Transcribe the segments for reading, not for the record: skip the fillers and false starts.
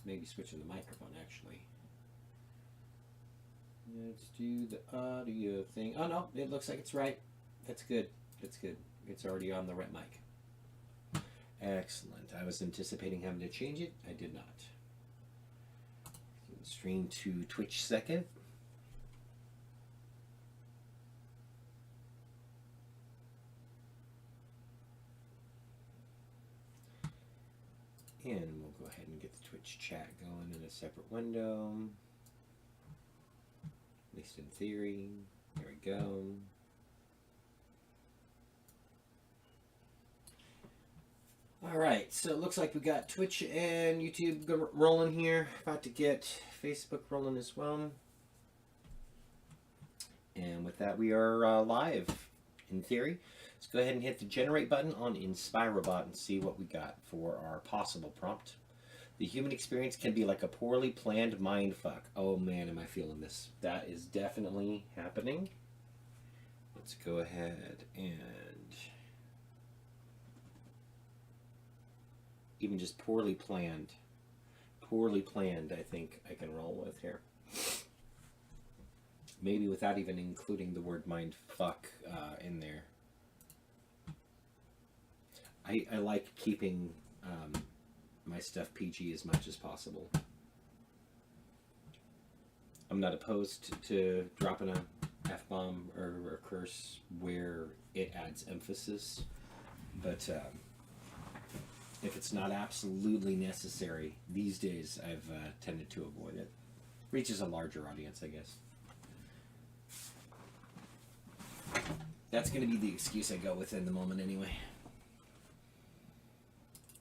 maybe switching the microphone actually. Let's do the audio thing. Oh no, it looks like it's right. That's good. That's good. It's already on the right mic. Excellent. I was anticipating having to change it. I did not. Stream to Twitch second. And we'll go ahead and get the Twitch chat going in a separate window. At least in theory. There we go. Alright, so it looks like we got Twitch and YouTube rolling here. About to get Facebook rolling as well. And with that, we are live, in theory. Let's go ahead and hit the generate button on InspireBot and see what we got for our possible prompt. The human experience can be like a poorly planned mindfuck. Oh man, am I feeling this. That is definitely happening. Let's go ahead and even just poorly planned, I think I can roll with here. Maybe without even including the word mindfuck in there. I like keeping my stuff PG as much as possible. I'm not opposed to dropping a F-bomb or a curse where it adds emphasis, but if it's not absolutely necessary, these days I've tended to avoid it. Reaches a larger audience, I guess. That's going to be the excuse I go with in the moment anyway.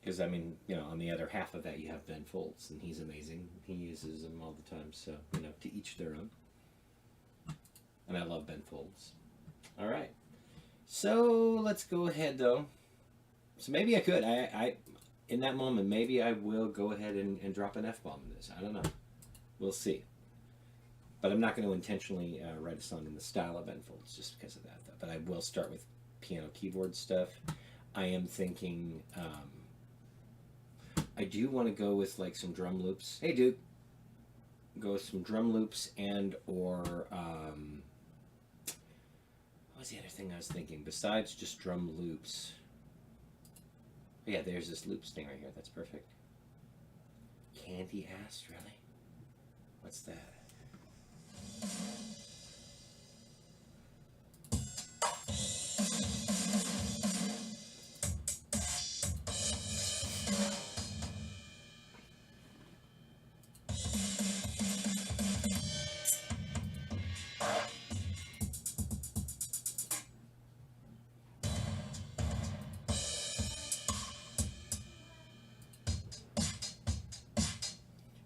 Because, I mean, you know, on the other half of that you have Ben Folds, and he's amazing. He uses them all the time, so, you know, to each their own. And I love Ben Folds. All right. So, let's go ahead, though. So maybe I could. I in that moment, maybe I will go ahead and drop an F-bomb in this. I don't know. We'll see. But I'm not going to intentionally write a song in the style of Ben Folds just because of that, though. But I will start with piano keyboard stuff. I am thinking... I do want to go with like some drum loops. Hey, dude. Go with some drum loops and or... what was the other thing I was thinking? Besides just drum loops... Yeah, there's this loops thing right here. That's perfect. Candy ass, really? What's that?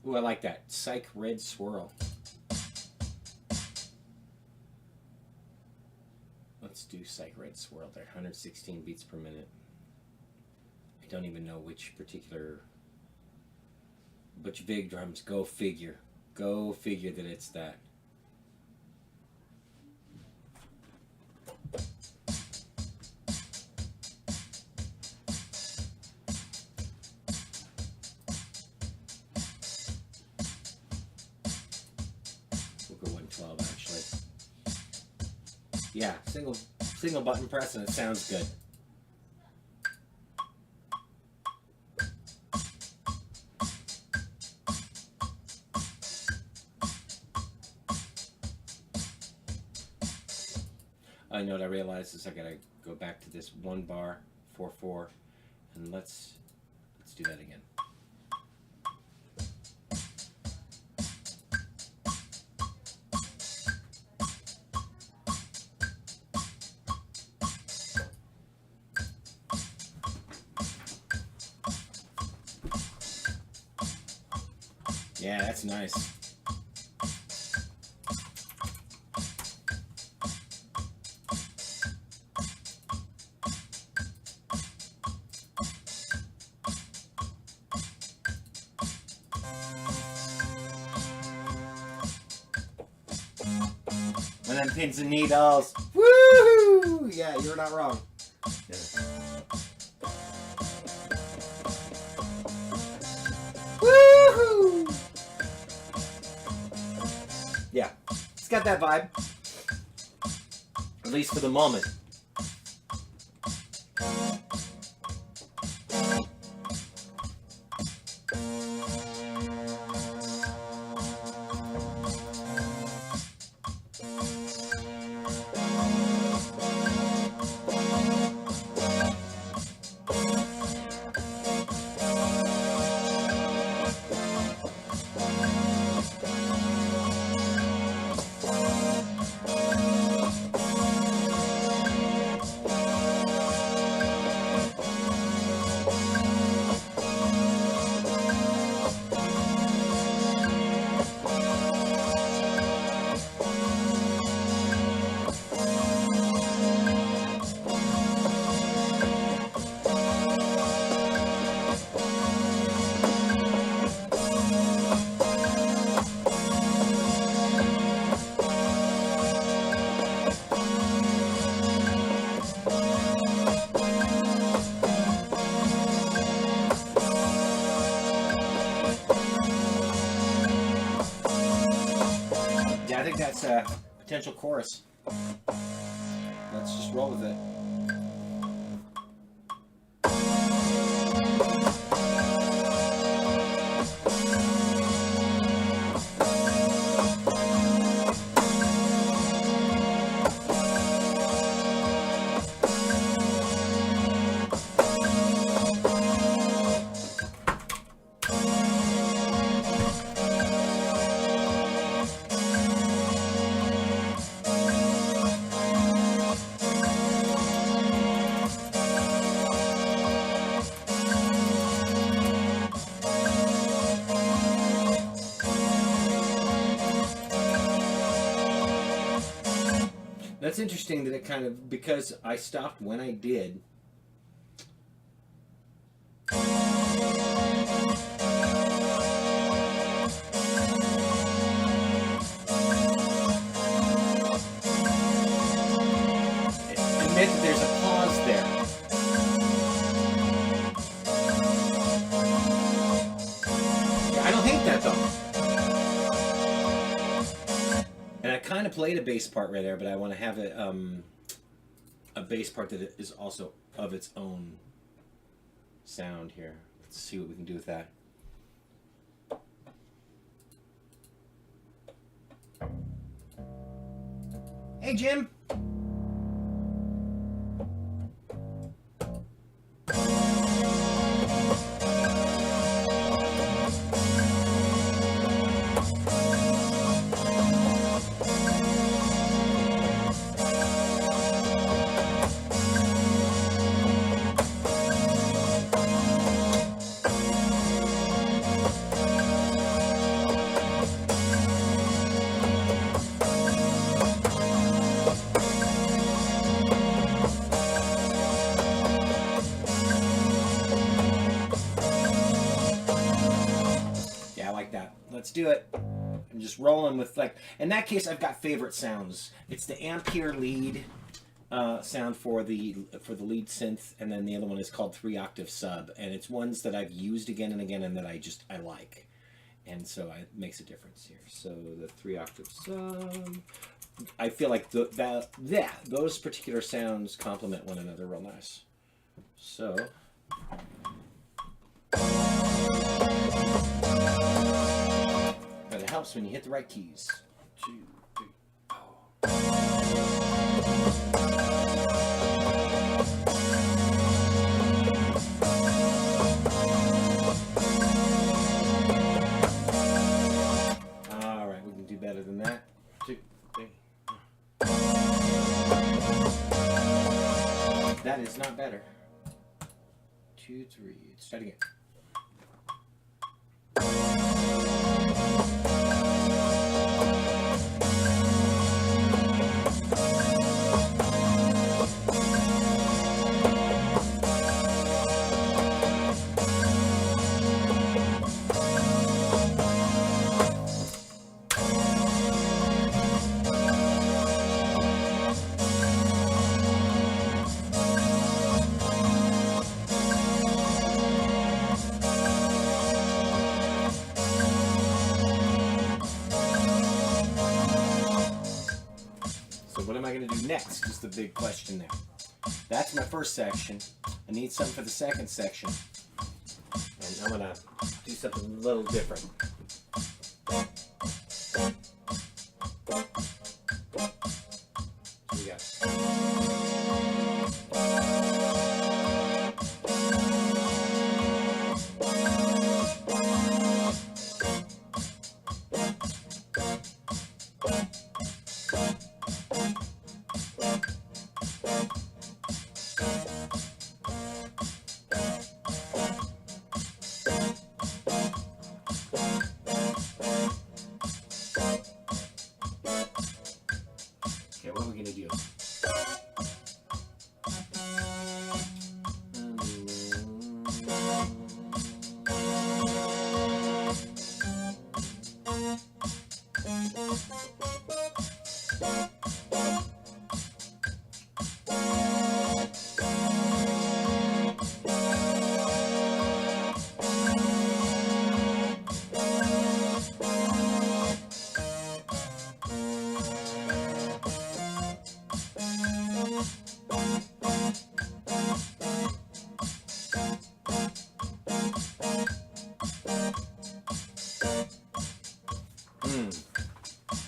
Ooh, I like that. Psych Red Swirl. Let's do Psych Red Swirl there. 116 beats per minute. I don't even know which particular... Which big drums. Go figure. Go figure that it's that. Yeah, single button press and it sounds good. I know what I realized is I gotta go back to this 1 bar 4/4 and let's do that again. Yeah, that's nice. And then pins and needles. Woo! Yeah, you're not wrong. Yeah. Woohoo! It's got that vibe. At least for the moment. I think that's a potential chorus. Let's just roll with it. That's interesting that it kind of, because I stopped when I did. Admit that there's a pause there. Yeah, I don't hate that though. And I kind of played a bass part right there, but I want to have a bass part that is also of its own sound here. Let's see what we can do with that. Hey, Jim. Let's do it. I'm just rolling with, like, in that case, I've got favorite sounds. It's the Ampere lead sound for the lead synth, and then the other one is called 3-octave sub, and it's ones that I've used again and again and that I like, and so it makes a difference here. So the 3-octave sub, I feel like those particular sounds complement one another real nice. So. But it helps when you hit the right keys. 2, 3, 4. All right, we can do better than that. 2, 3. That is not better. 2, 3. Let's try it again. next is the big question there. That's my first section. I need something for the second section. And I'm going to do something a little different. Here we go. Okay, what are we going to do?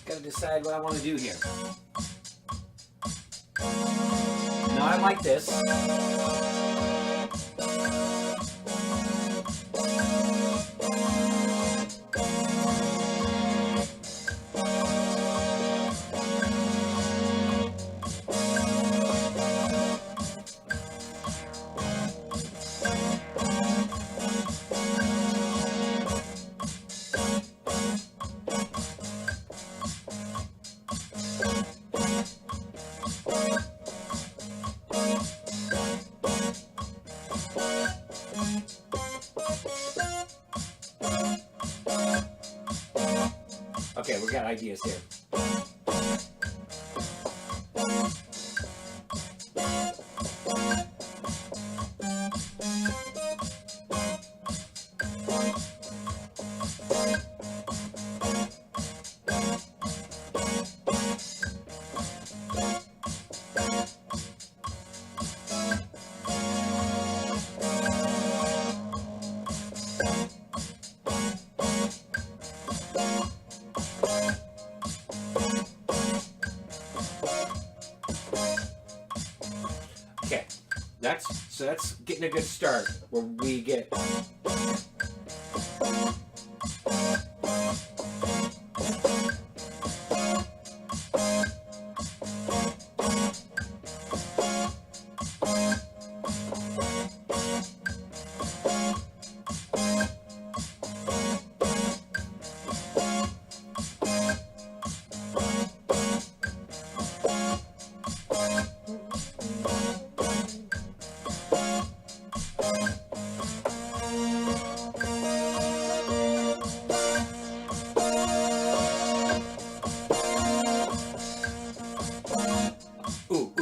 Gotta decide what I want to do here. Now I like this. Okay, we got ideas here. Okay, that's getting a good start where we get ooh.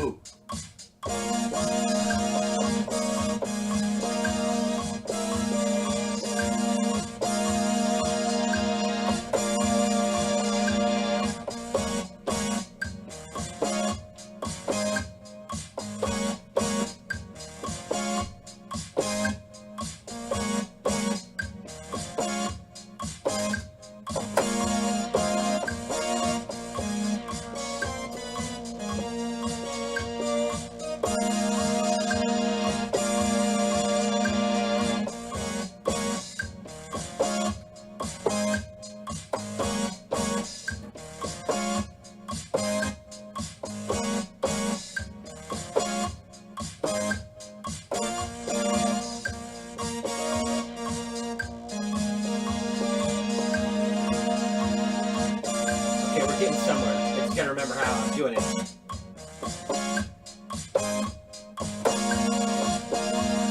Getting somewhere. I just gotta remember how I'm doing it.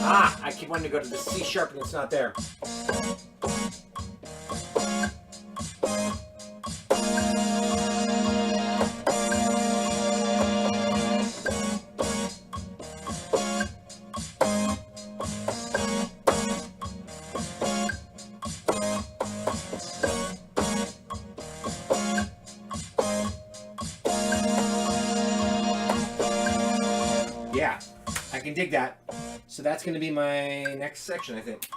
Ah, I keep wanting to go to the C sharp and it's not there. can dig that. So that's going to be my next section, I think.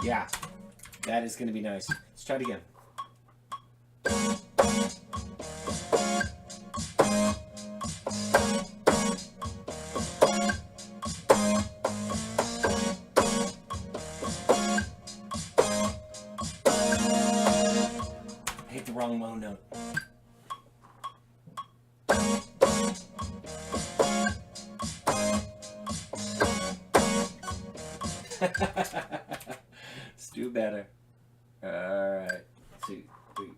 Yeah, that is going to be nice. Let's try it again. I hit the wrong low note. Let's do better. All right, 2, 3.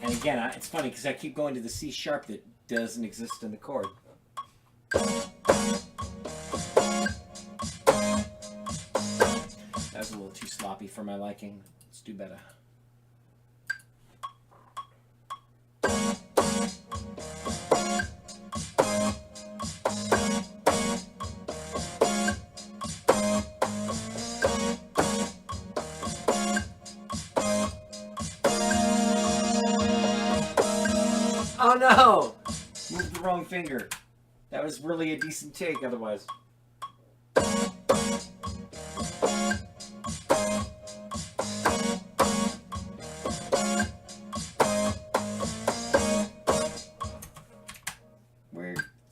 And again, it's funny because I keep going to the C sharp that doesn't exist in the chord. That was a little too sloppy for my liking. Let's do better. Oh no! Moved the wrong finger. That was really a decent take otherwise.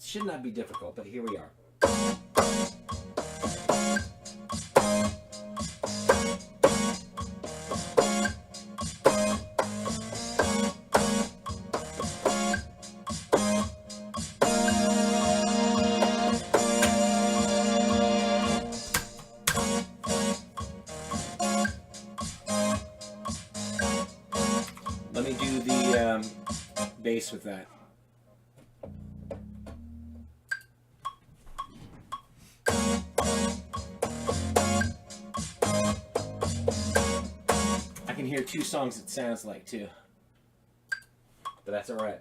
Should not be difficult, but here we are. Let me do the bass with that. I can hear 2 songs it sounds like too, but that's all right.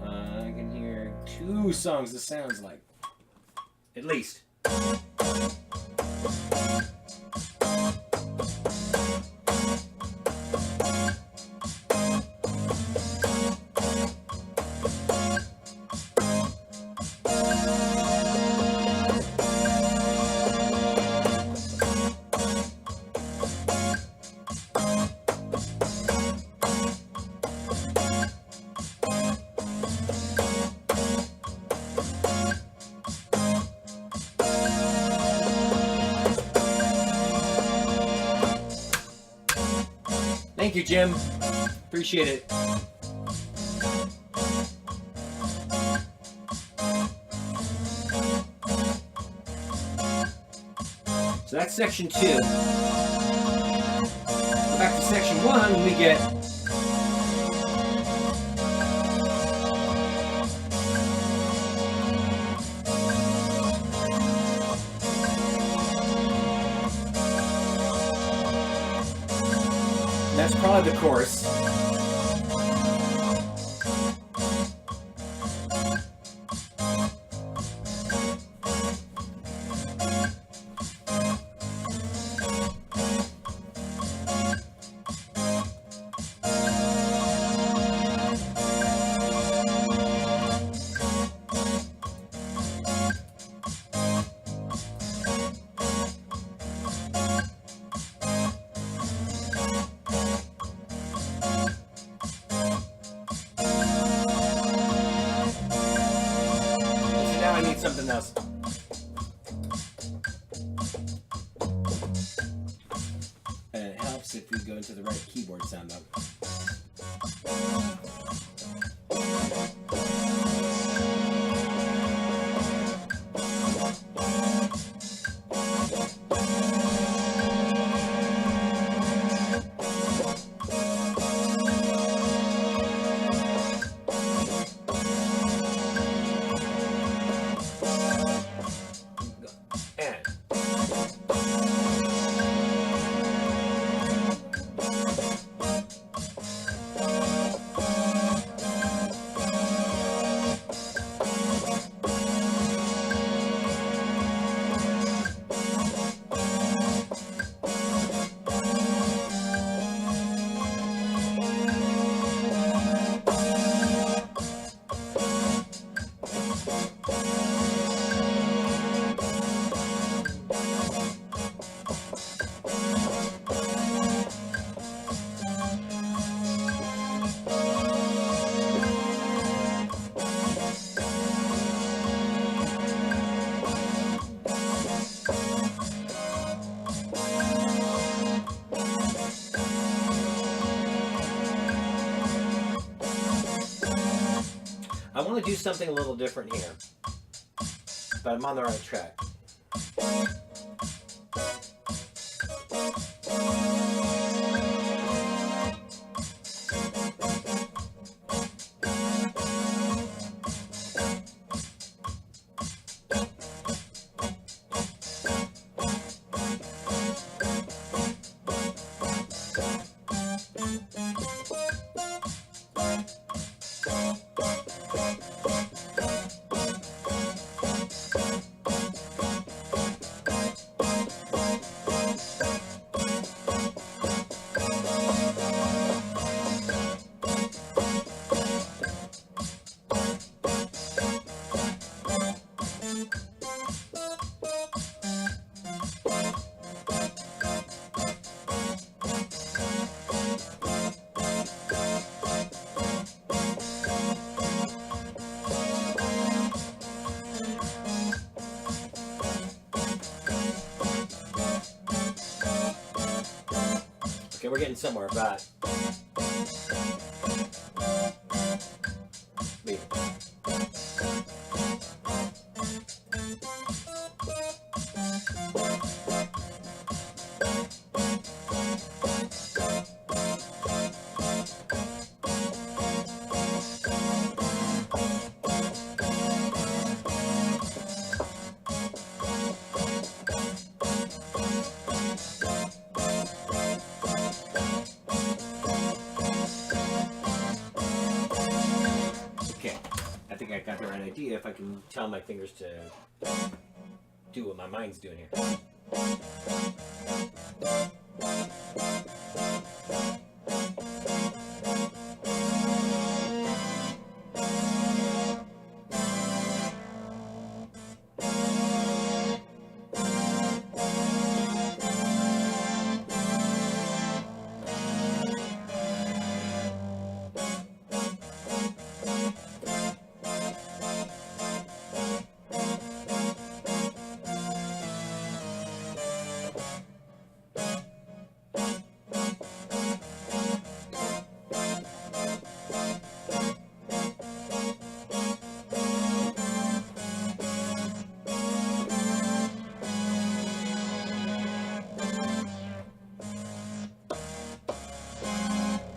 I can hear 2 songs it sounds like. At least. Thank you, Jim. Appreciate it. So that's section 2. Go back to section 1, we get that's probably the chorus. I need something else. And it helps if want to do something a little different here, but I'm on the right track. Okay, we're getting somewhere, but wait. Okay, I think I got the right idea if I can tell my fingers to do what my mind's doing here.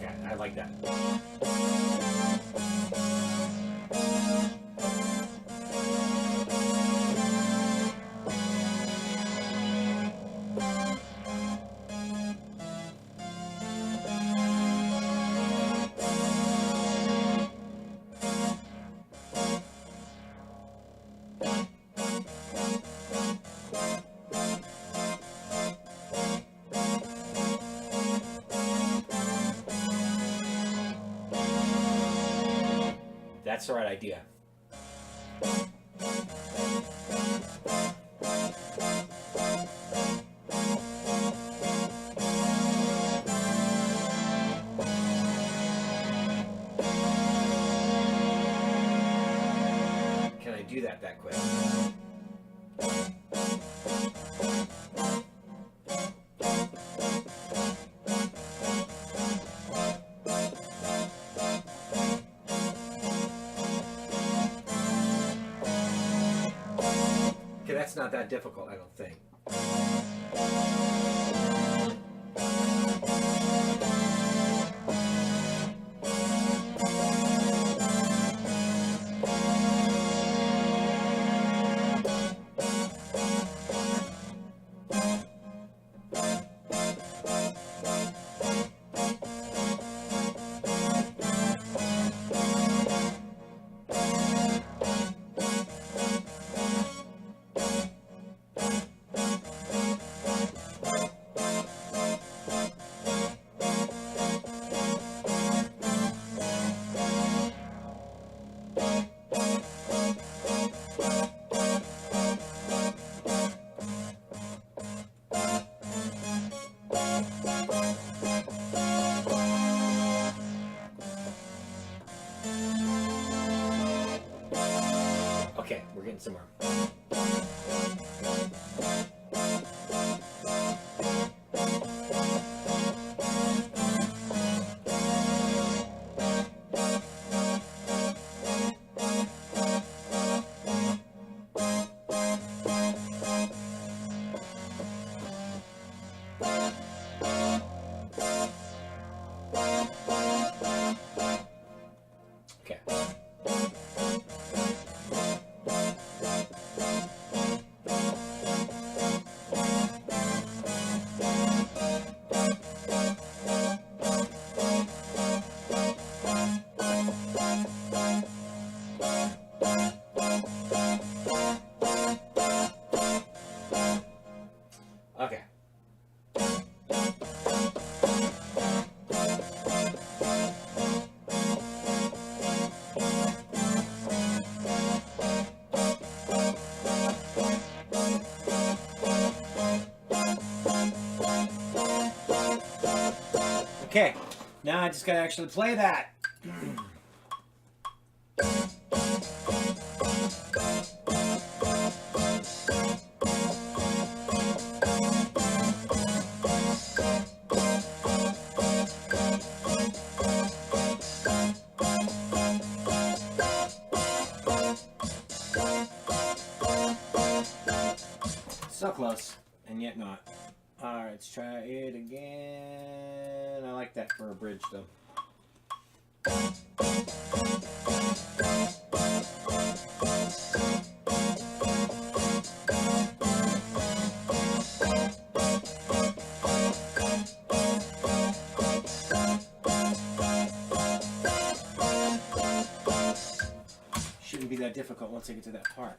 Yeah, I like that. That's the right idea. Can I do that quick? Okay, that's not that difficult, I don't think. Okay, we're getting somewhere. Okay, now I just gotta actually play that. So close, and yet not. Alright, let's try it again. I like that for a bridge, though. Shouldn't be that difficult once I get to that part.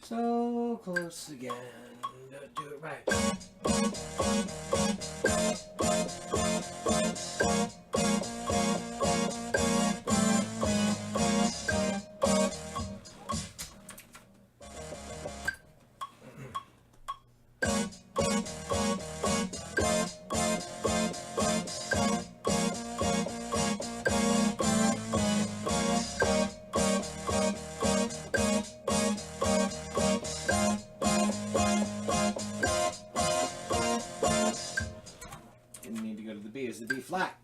So close again. Do it right. Didn't need to go to the B. Is the B flat?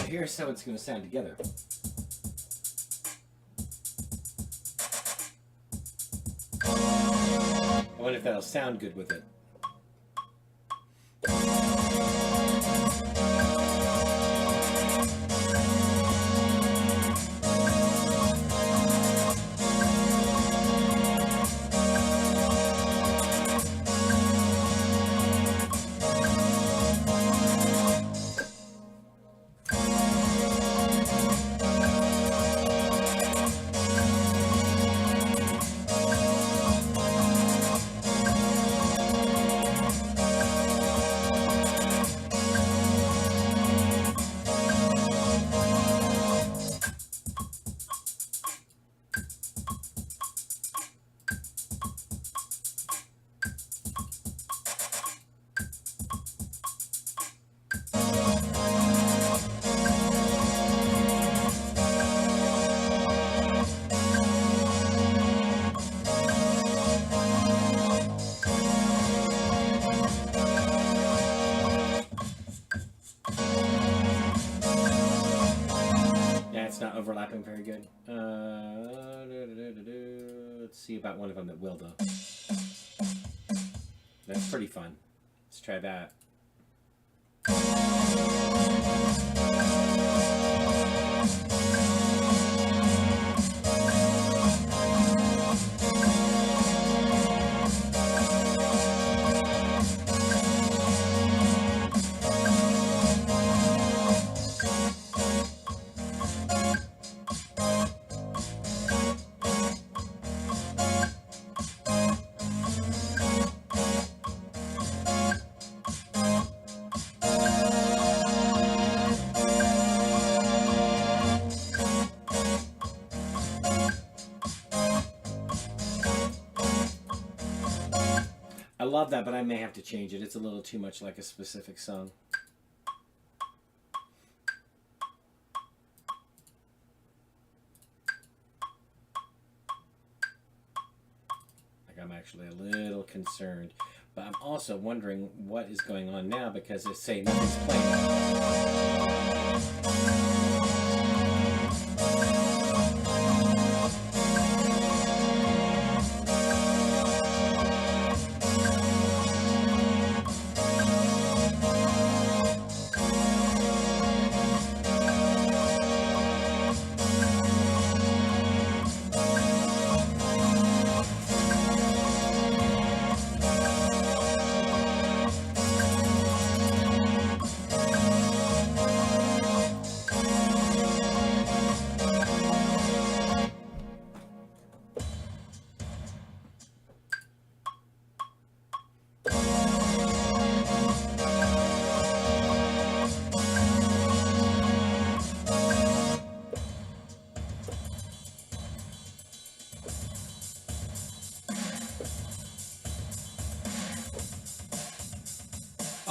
Here's how it's going to sound together. I wonder if that'll sound good with it. It's not overlapping very good. Let's see about one of them that will, though. That's pretty fun. Let's try that. I love that, but I may have to change it. It's a little too much like a specific song. Like, I'm actually a little concerned. But I'm also wondering what is going on now, because it's saying nothing's playing.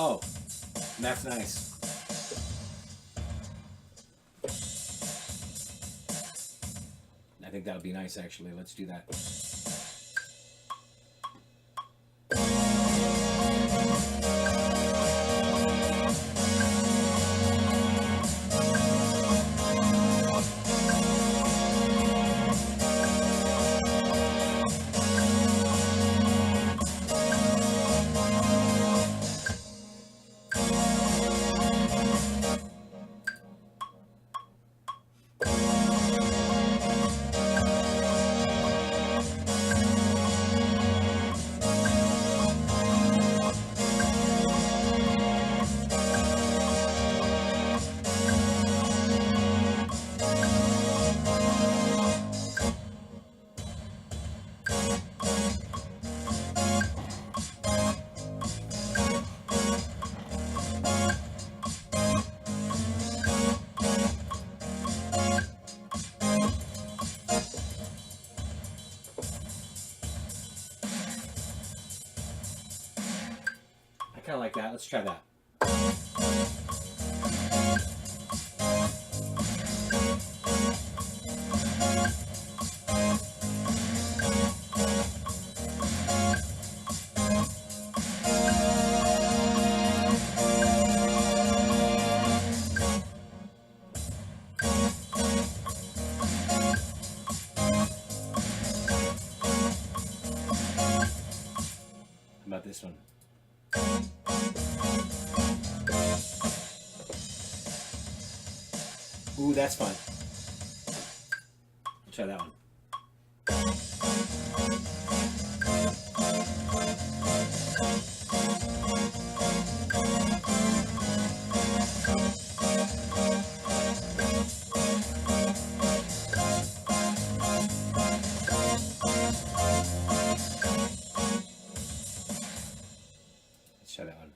Oh, that's nice. I think that'll be nice, actually. Let's do that. I kind of like that. Let's try that. How about this one? Ooh, that's fun. I'll try that one. Let's try that one.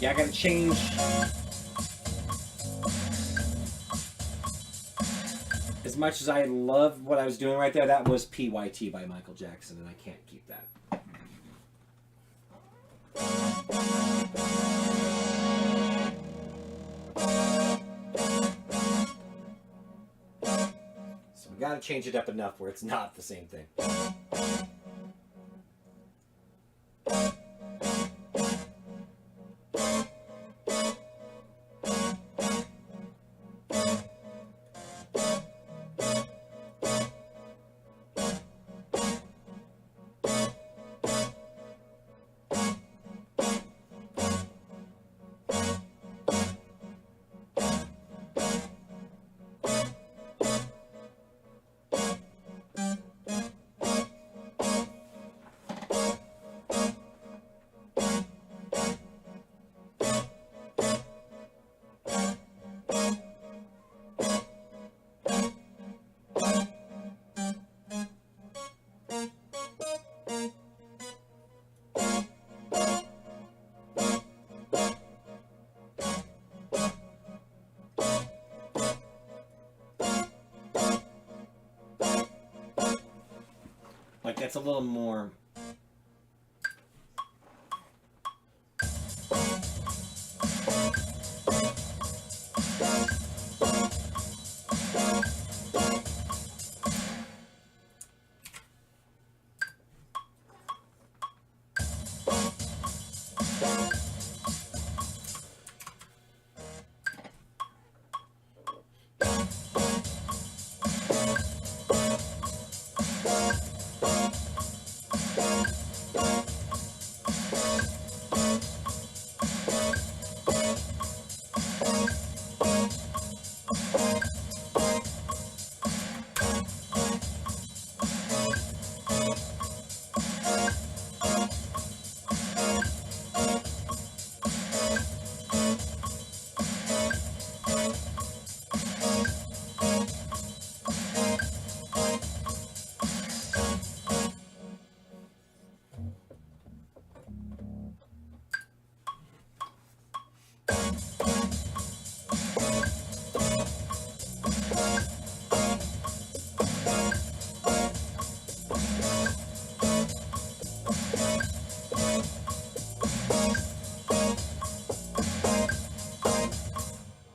Yeah, I gotta change. As much as I love what I was doing right there, that was PYT by Michael Jackson, and I can't keep that. So we gotta change it up enough where it's not the same thing. Like, that's a little more...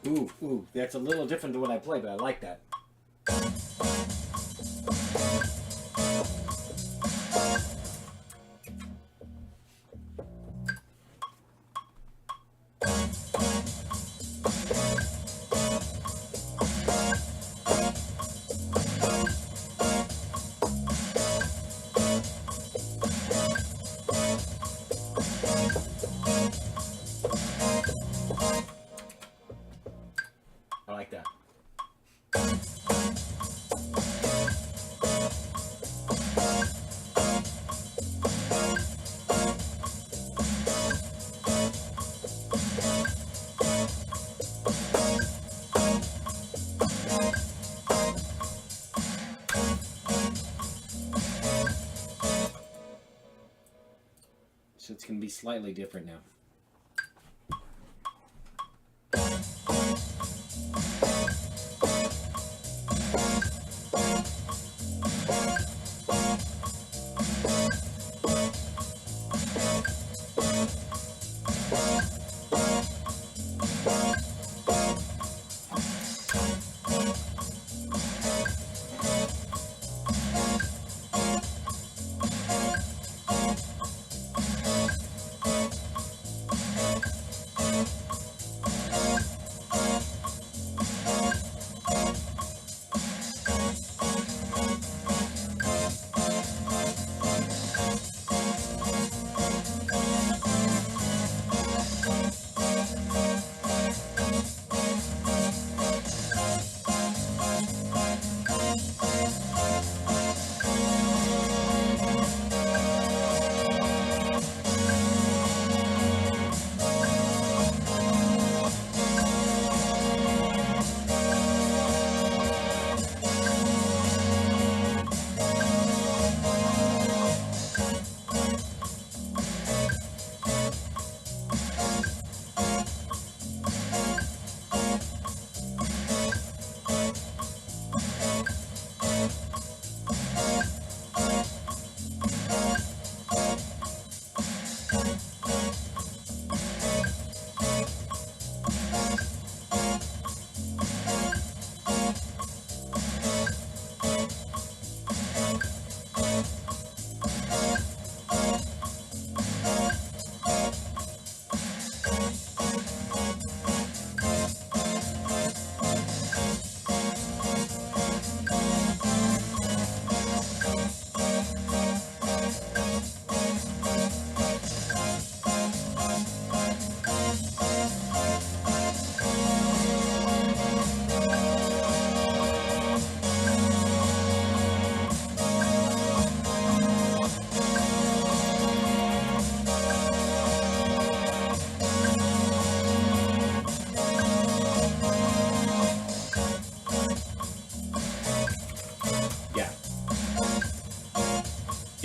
Ooh, that's a little different than what I play, but I like that. I like that. So it's going to be slightly different now.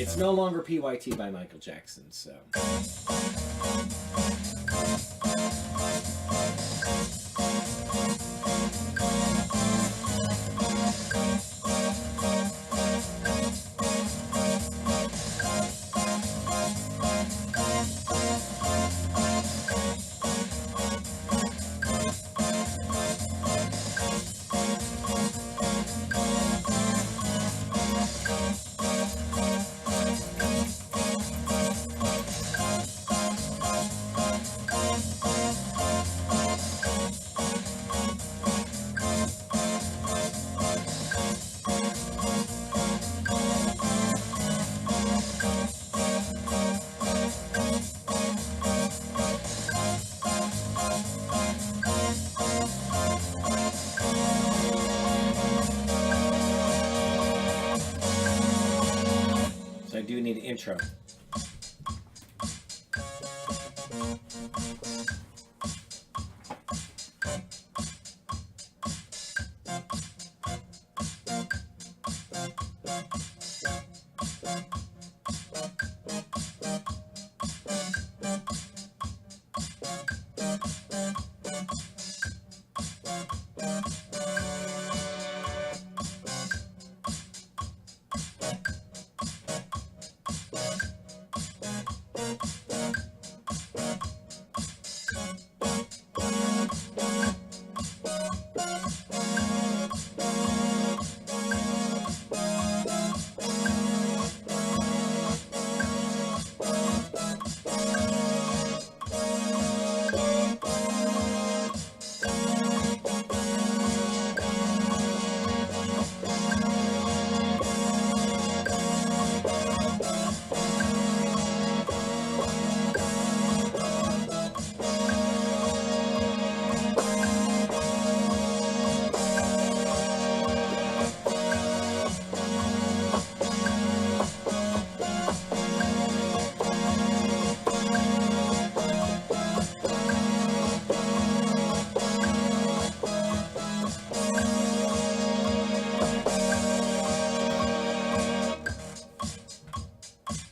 It's no longer PYT by Michael Jackson, so. I do need an intro.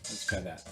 Let's try that.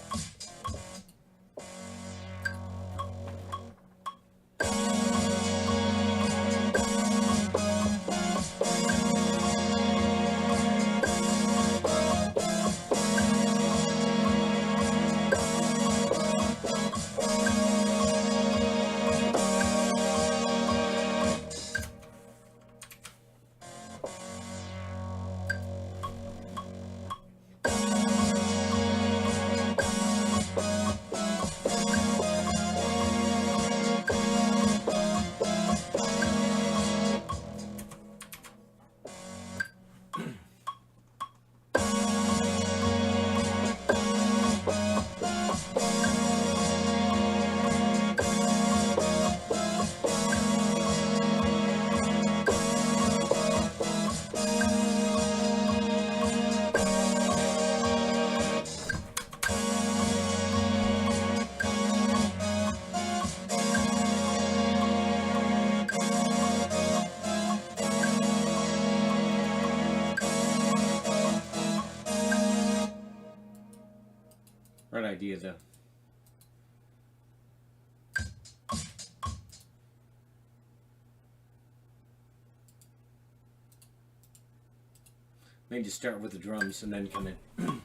Right idea, though. Maybe just start with the drums and then come in.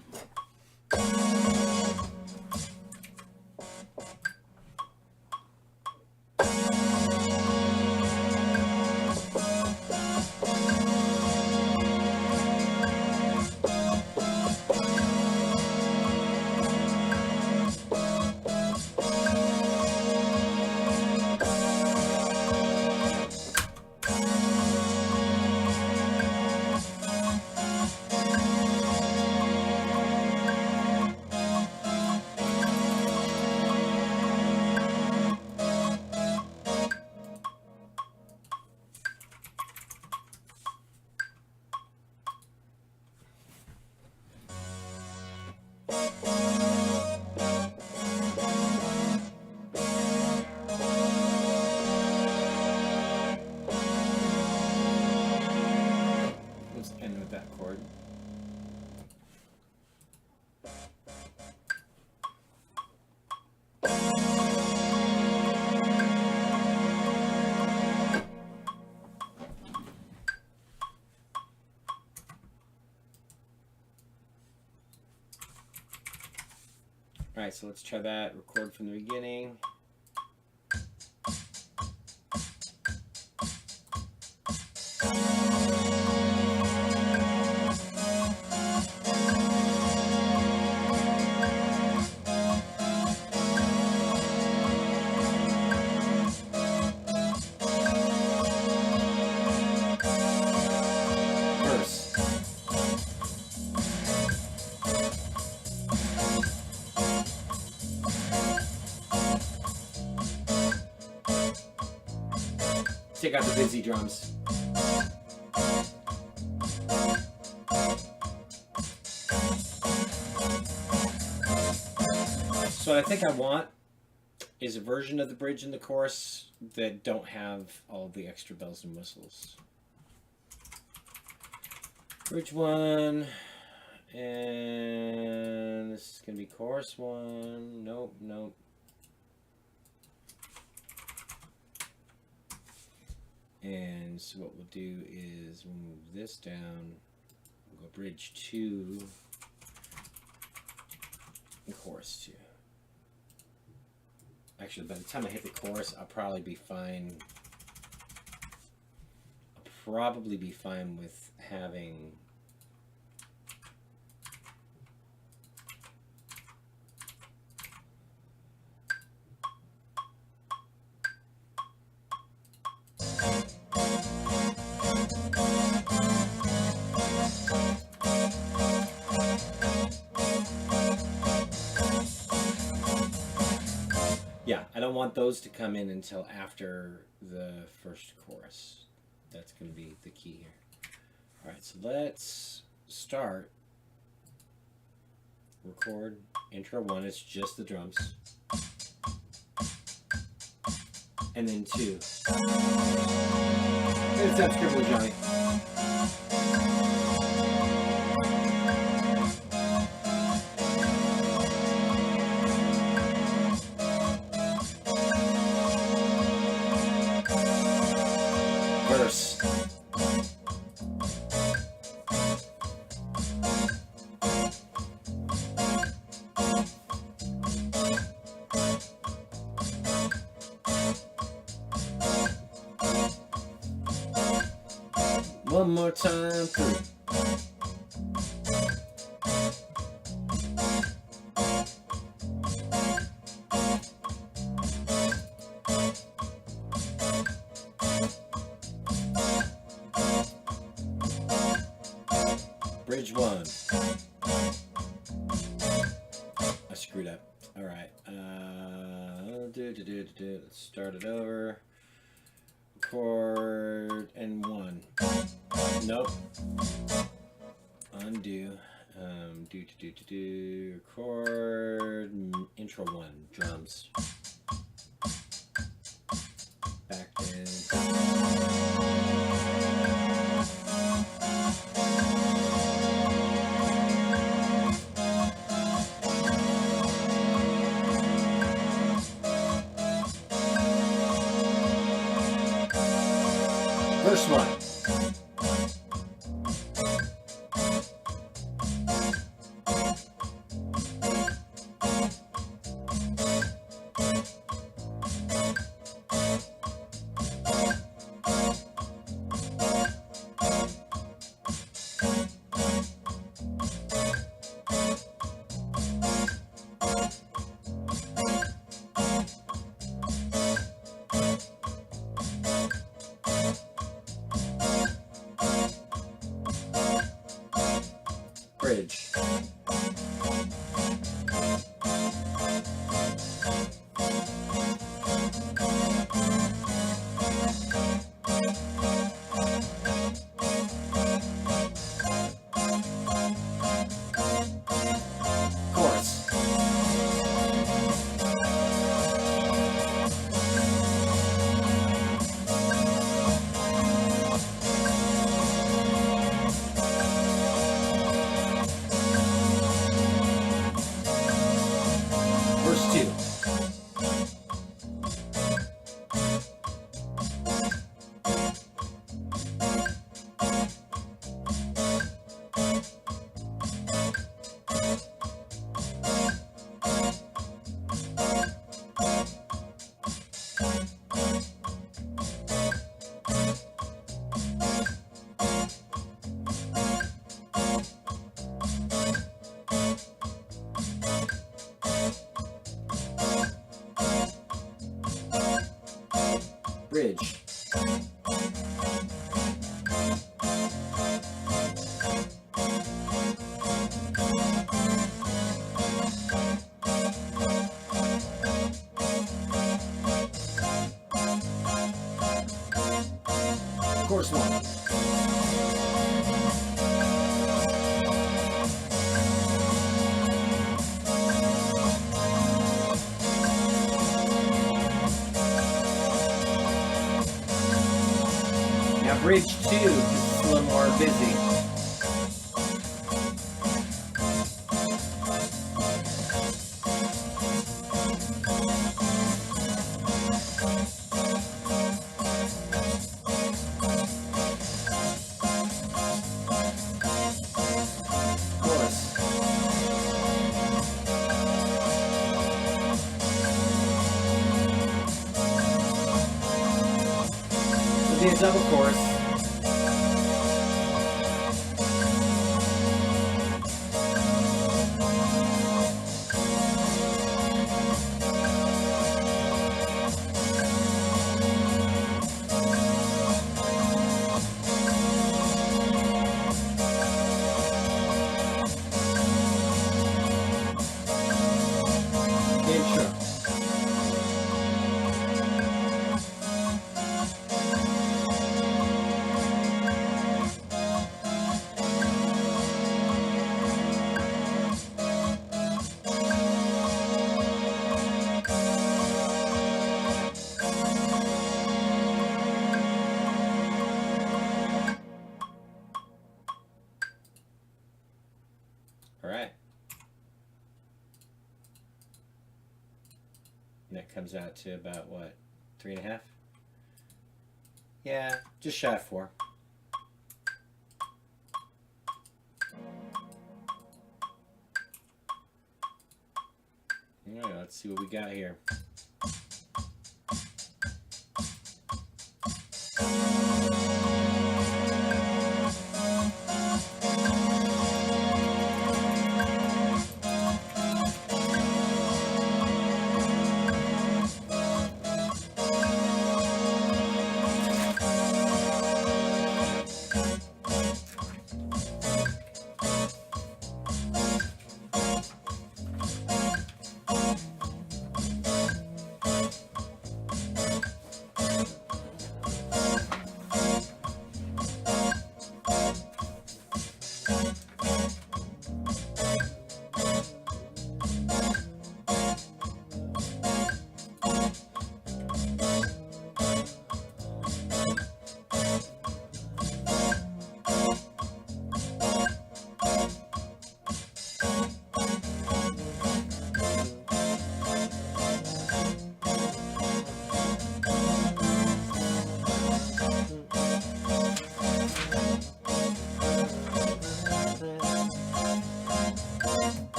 Let's end with that chord. Alright, so let's try that. Record from the beginning. Take out the busy drums. So what I think I want is a version of the bridge and the chorus that don't have all the extra bells and whistles. Bridge 1, and this is going to be chorus 1. Nope, nope. And so what we'll do is we'll move this down, we'll go bridge 2, and chorus 2. Actually, by the time I hit the chorus, I'll probably be fine. I'll probably be fine with having I don't want those to come in until after the first chorus. That's going to be the key here. Alright, so let's start. Record intro 1, it's just the drums. And then 2. It's that scribble, Johnny. Verse. One more time through. Bridge 1. I screwed up. All right. Let's start it over. Record and 1. Nope. Undo. Record intro 1. Drums. Back in. Verse 1. Bridge. Chorus. bridge. Chorus 1. Now bridge 2, because it's a little more busy. Be a double chorus. Intro. All right. And that comes out to about what? 3.5? Yeah, just shy of 4. All right, let's see what we got here.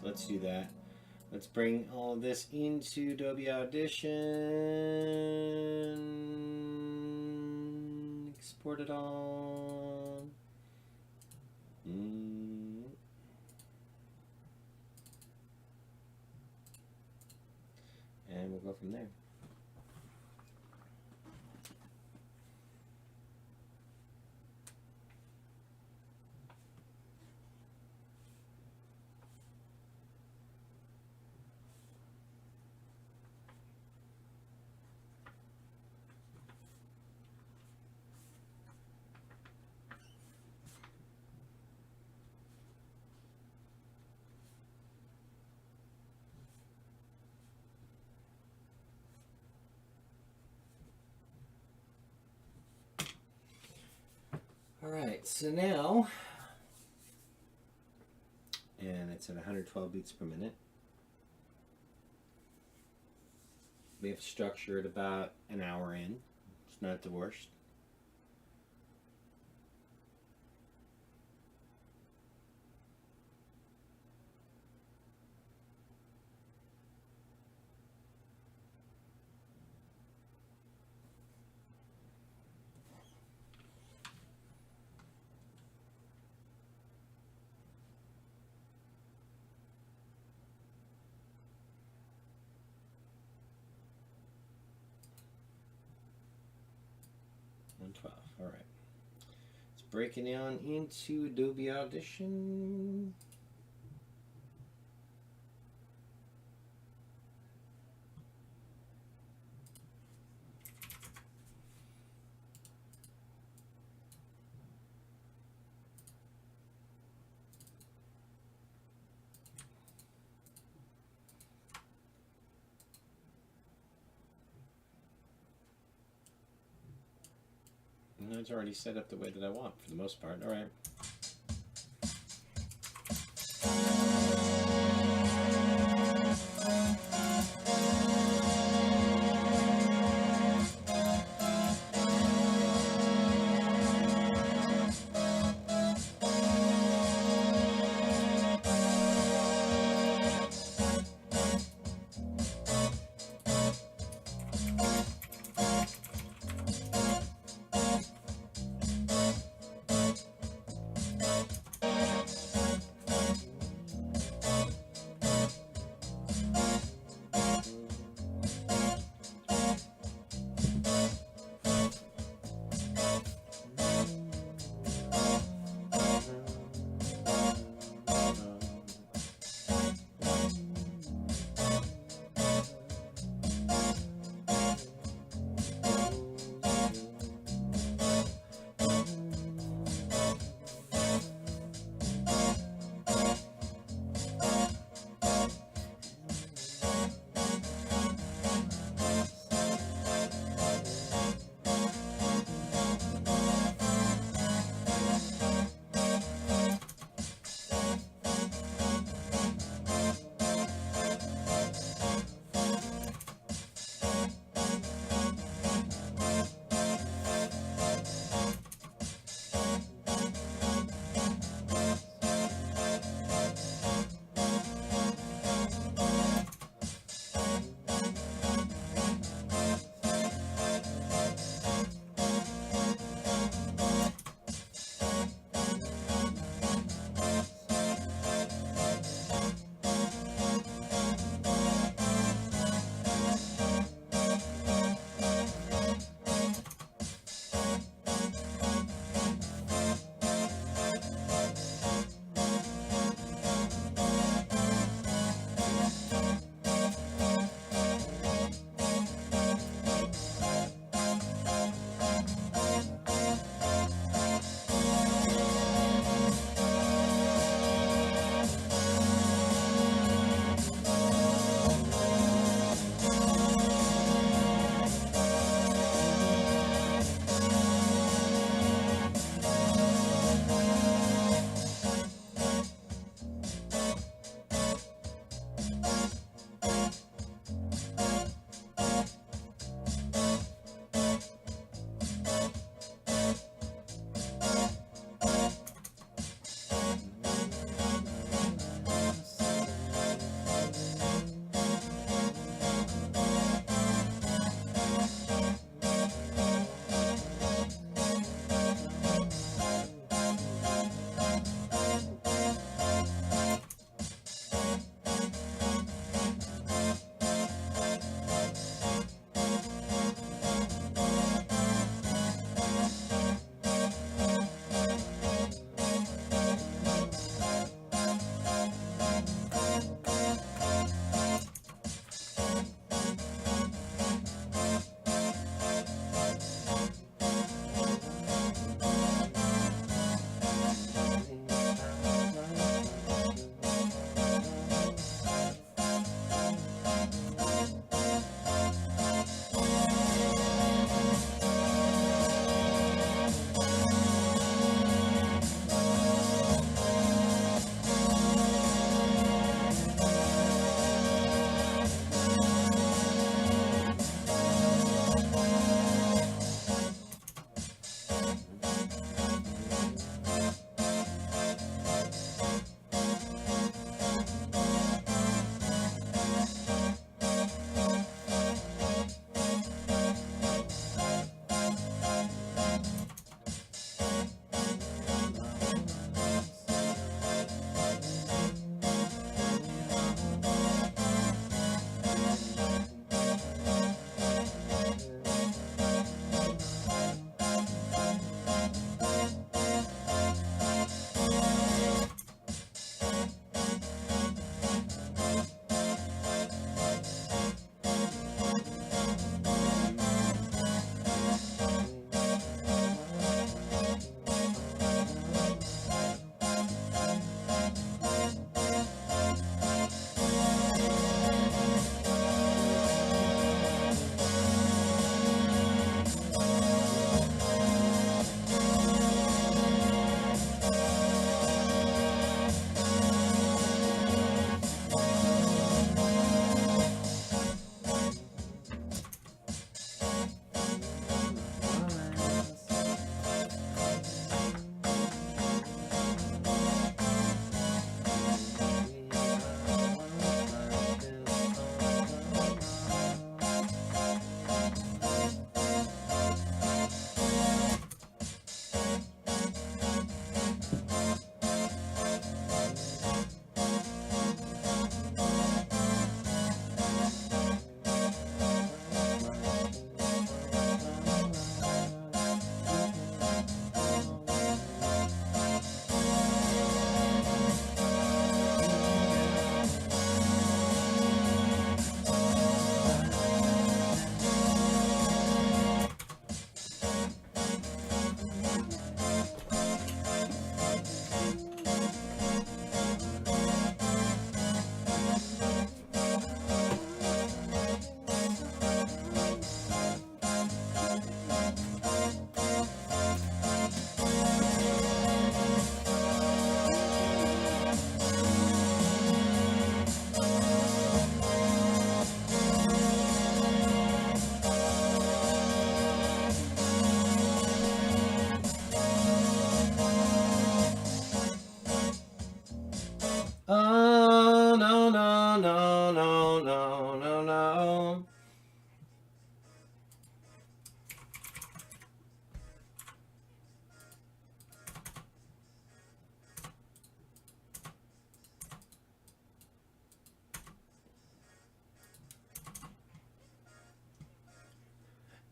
Let's do that. Let's bring all of this into Adobe Audition. Export it all. And we'll go from there. Alright, so now, and it's at 112 beats per minute. We have structure at about an hour in. It's not the worst. 112. All right. Let's break it down into Adobe Audition. And it's already set up the way that I want for the most part. All right.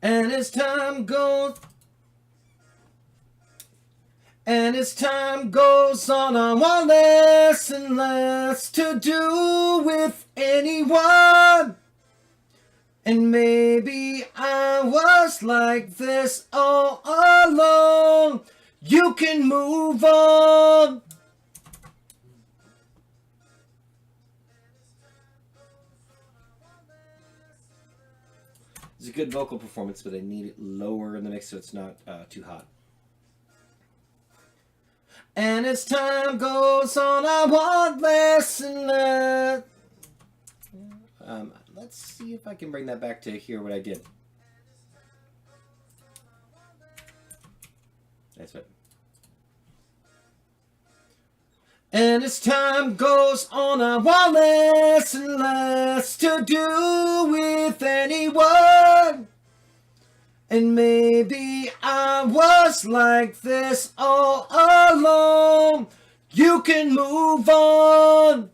And as time goes on, I want less and less to do with anyone. And maybe I was like this all along. You can move on. It's a good vocal performance, but I need it lower in the mix so it's not too hot. And as time goes on, I want less and less. Let's see if I can bring that back to hear what I did. That's it. And as time goes on, I want less and less to do with anyone. And maybe I was like this all along. You can move on.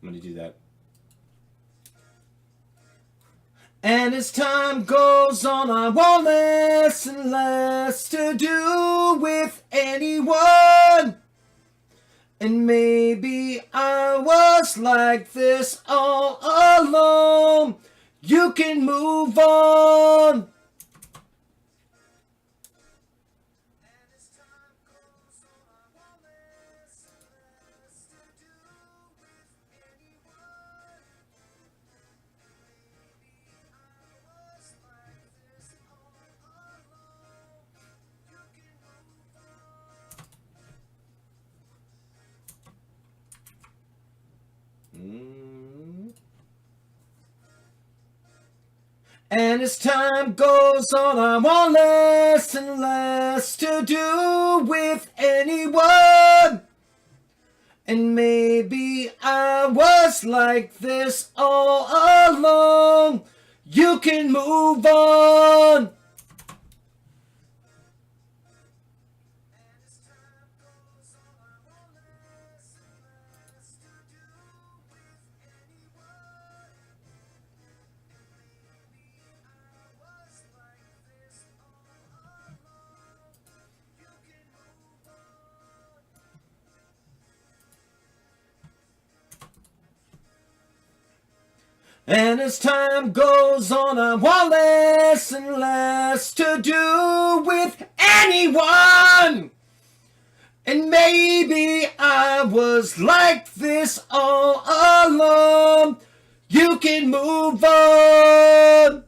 I'm going to do that. And as time goes on, I want less and less to do with anyone. And maybe I was like this all along. You can move on. And as time goes on, I want less and less to do with anyone. And maybe I was like this all along. You can move on. And as time goes on, I want less and less to do with anyone. And maybe I was like this all along. You can move on.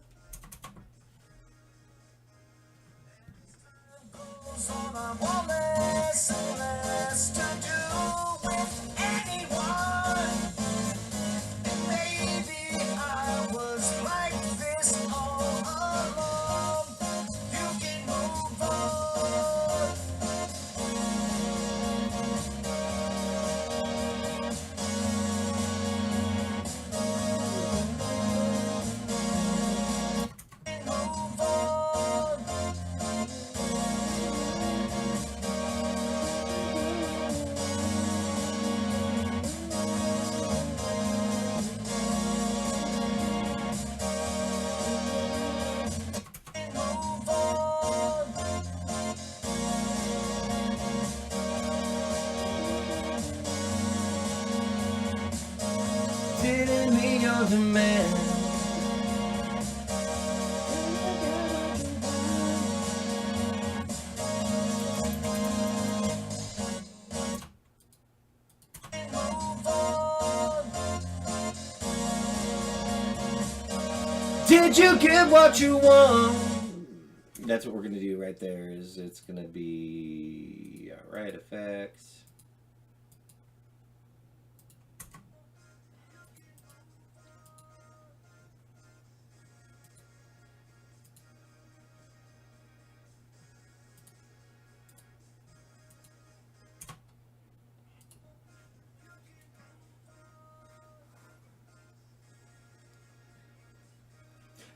I want less and less to do with anyone. And maybe I was like this all along. You can move on. Move on. Move on. Didn't meet your demand. Move on. Did you get what you want? That's what we're gonna do right there. Is it's gonna be alright effects.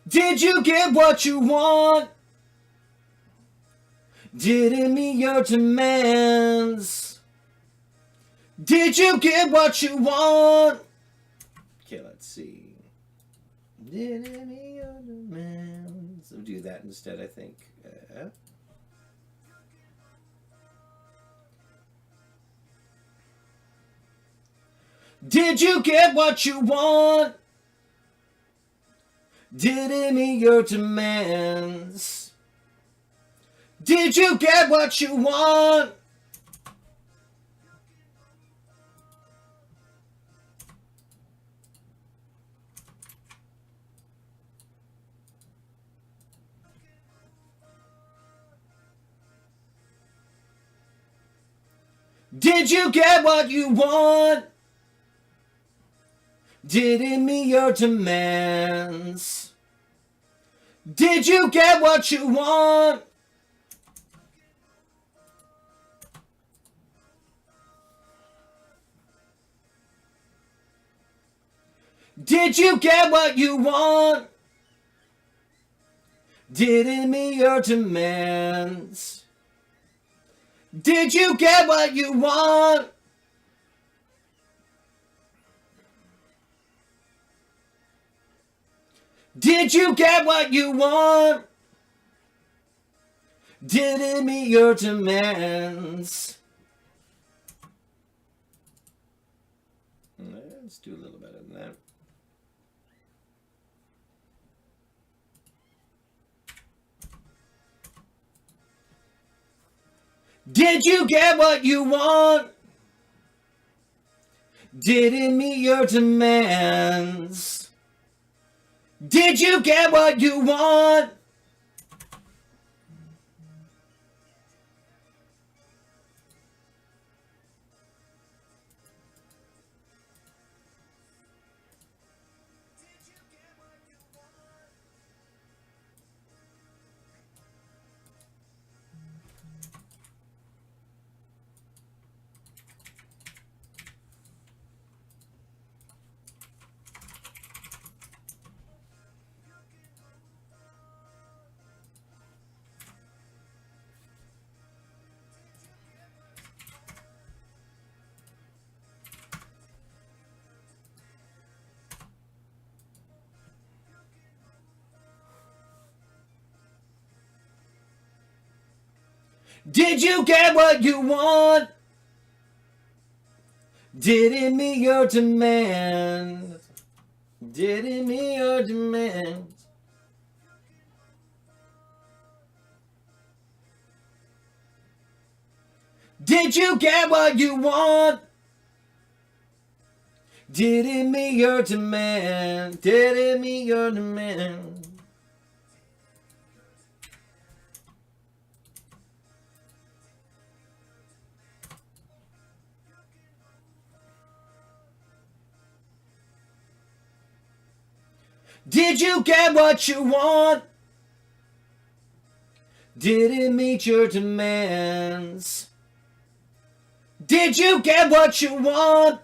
Did you get what you want? Did it meet your demands? Did you get what you want? Okay, let's see. Did it meet your demands? We'll do that instead, I think. Did you get what you want? Did it meet your demands? Did you get what you want? Did you get what you want? Did it meet your demands? Did you get what you want? Did you get what you want? Did it meet your demands? Did you get what you want? Did you get what you want? Did it meet your demands? Let's do a little better than that. Did you get what you want? Did it meet your demands? Did you get what you want? Did you get what you want? Did it meet your demands? Did it meet your demands? Did you get what you want? Did it meet your demand? Did it meet your demand? Did you get what you want? Did it meet your demands? Did you get what you want?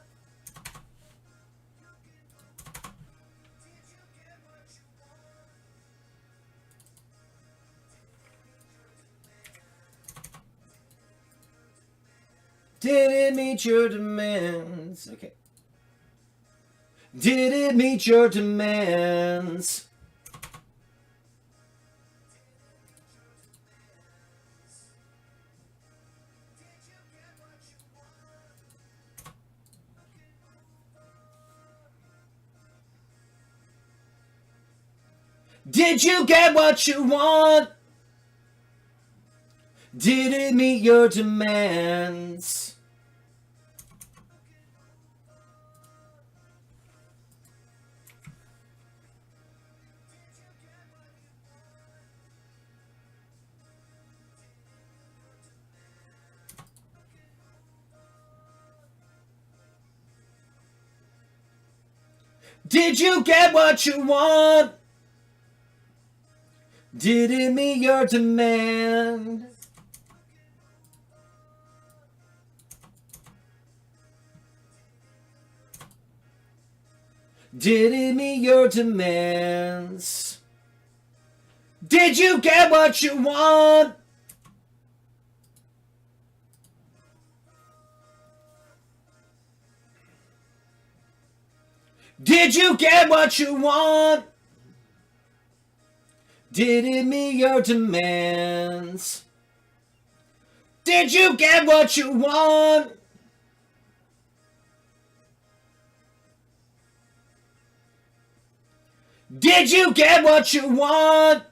Did it meet your demands? Okay. Did it meet your demands? Did you get what you want? Did it meet your demands? Did you get what you want? Did it meet your demand? Did it meet your demands? Did you get what you want? Did you get what you want? Did it meet your demands? Did you get what you want? Did you get what you want?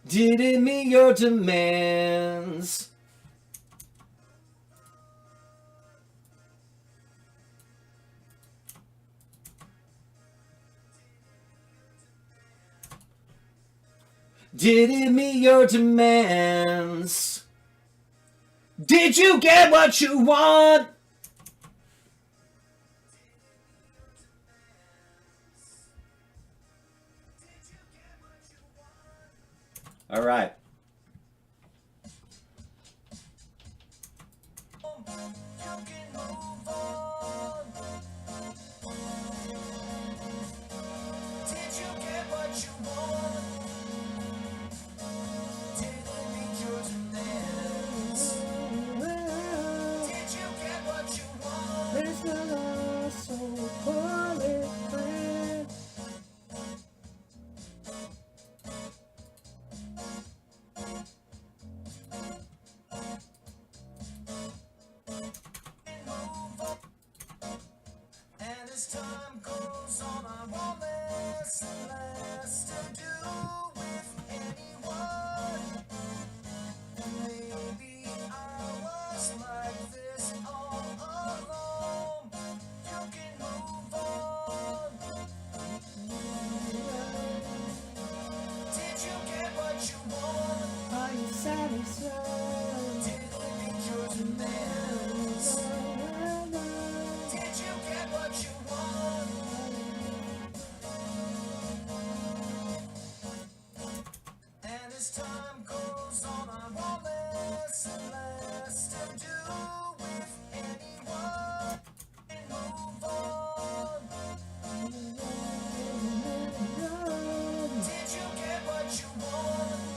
Did it meet your demands? Did it meet your demands? Did you get what you want? All right.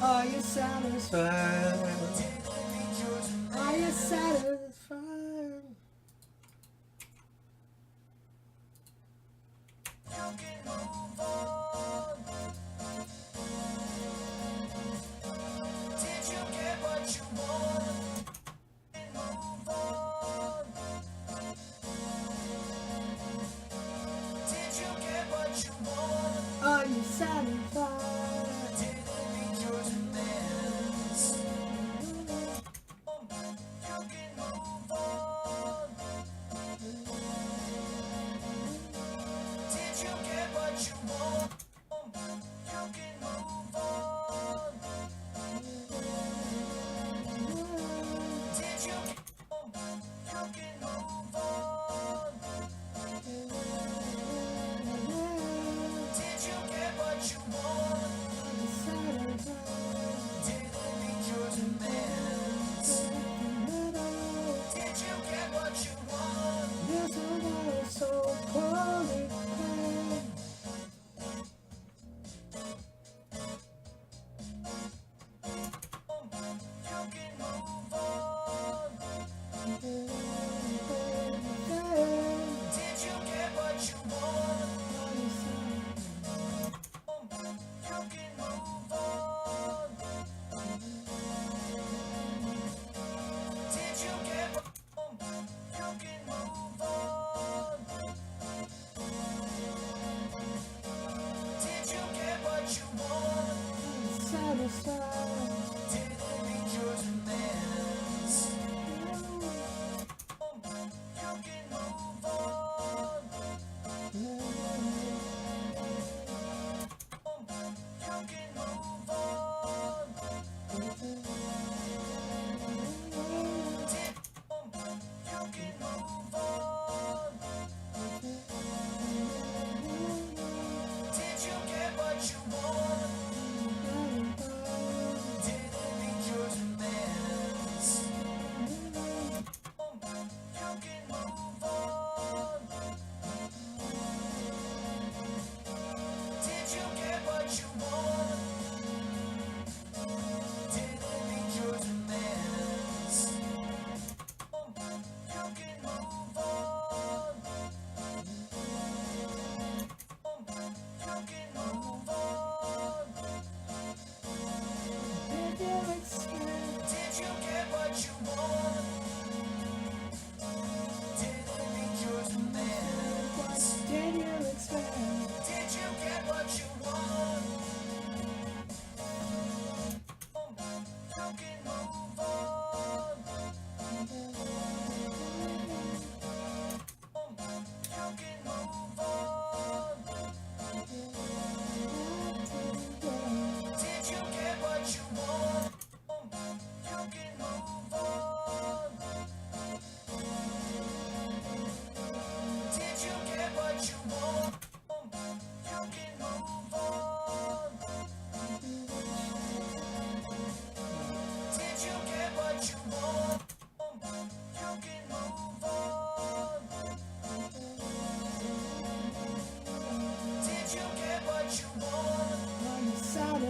Are you satisfied? Are you satisfied? Are you satisfied?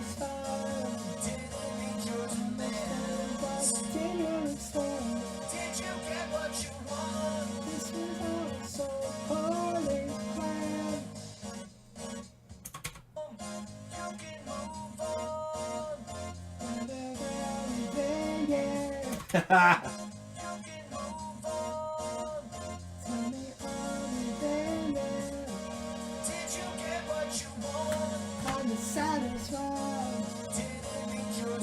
satisfied? What did you expect? Did you get what you want? This was all so poorly planned. You can move on. Yeah. You can move on. Tell me, are we there yet? Did you get what you want? Are you satisfied? Didn't meet your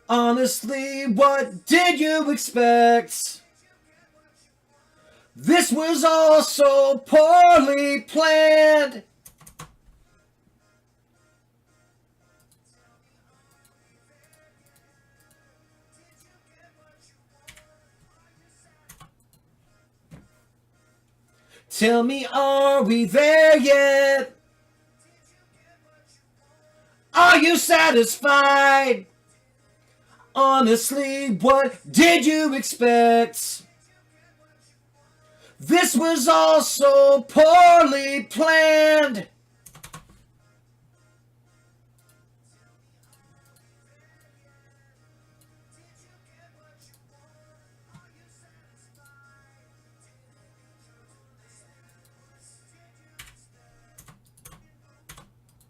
Understood, what did you expect? This was all so poorly planned. Tell me, are we there yet? Are you satisfied? Honestly, what did you expect? This was all so poorly planned. Tell me, are we there yet? Are you satisfied? Honestly, what did you expect?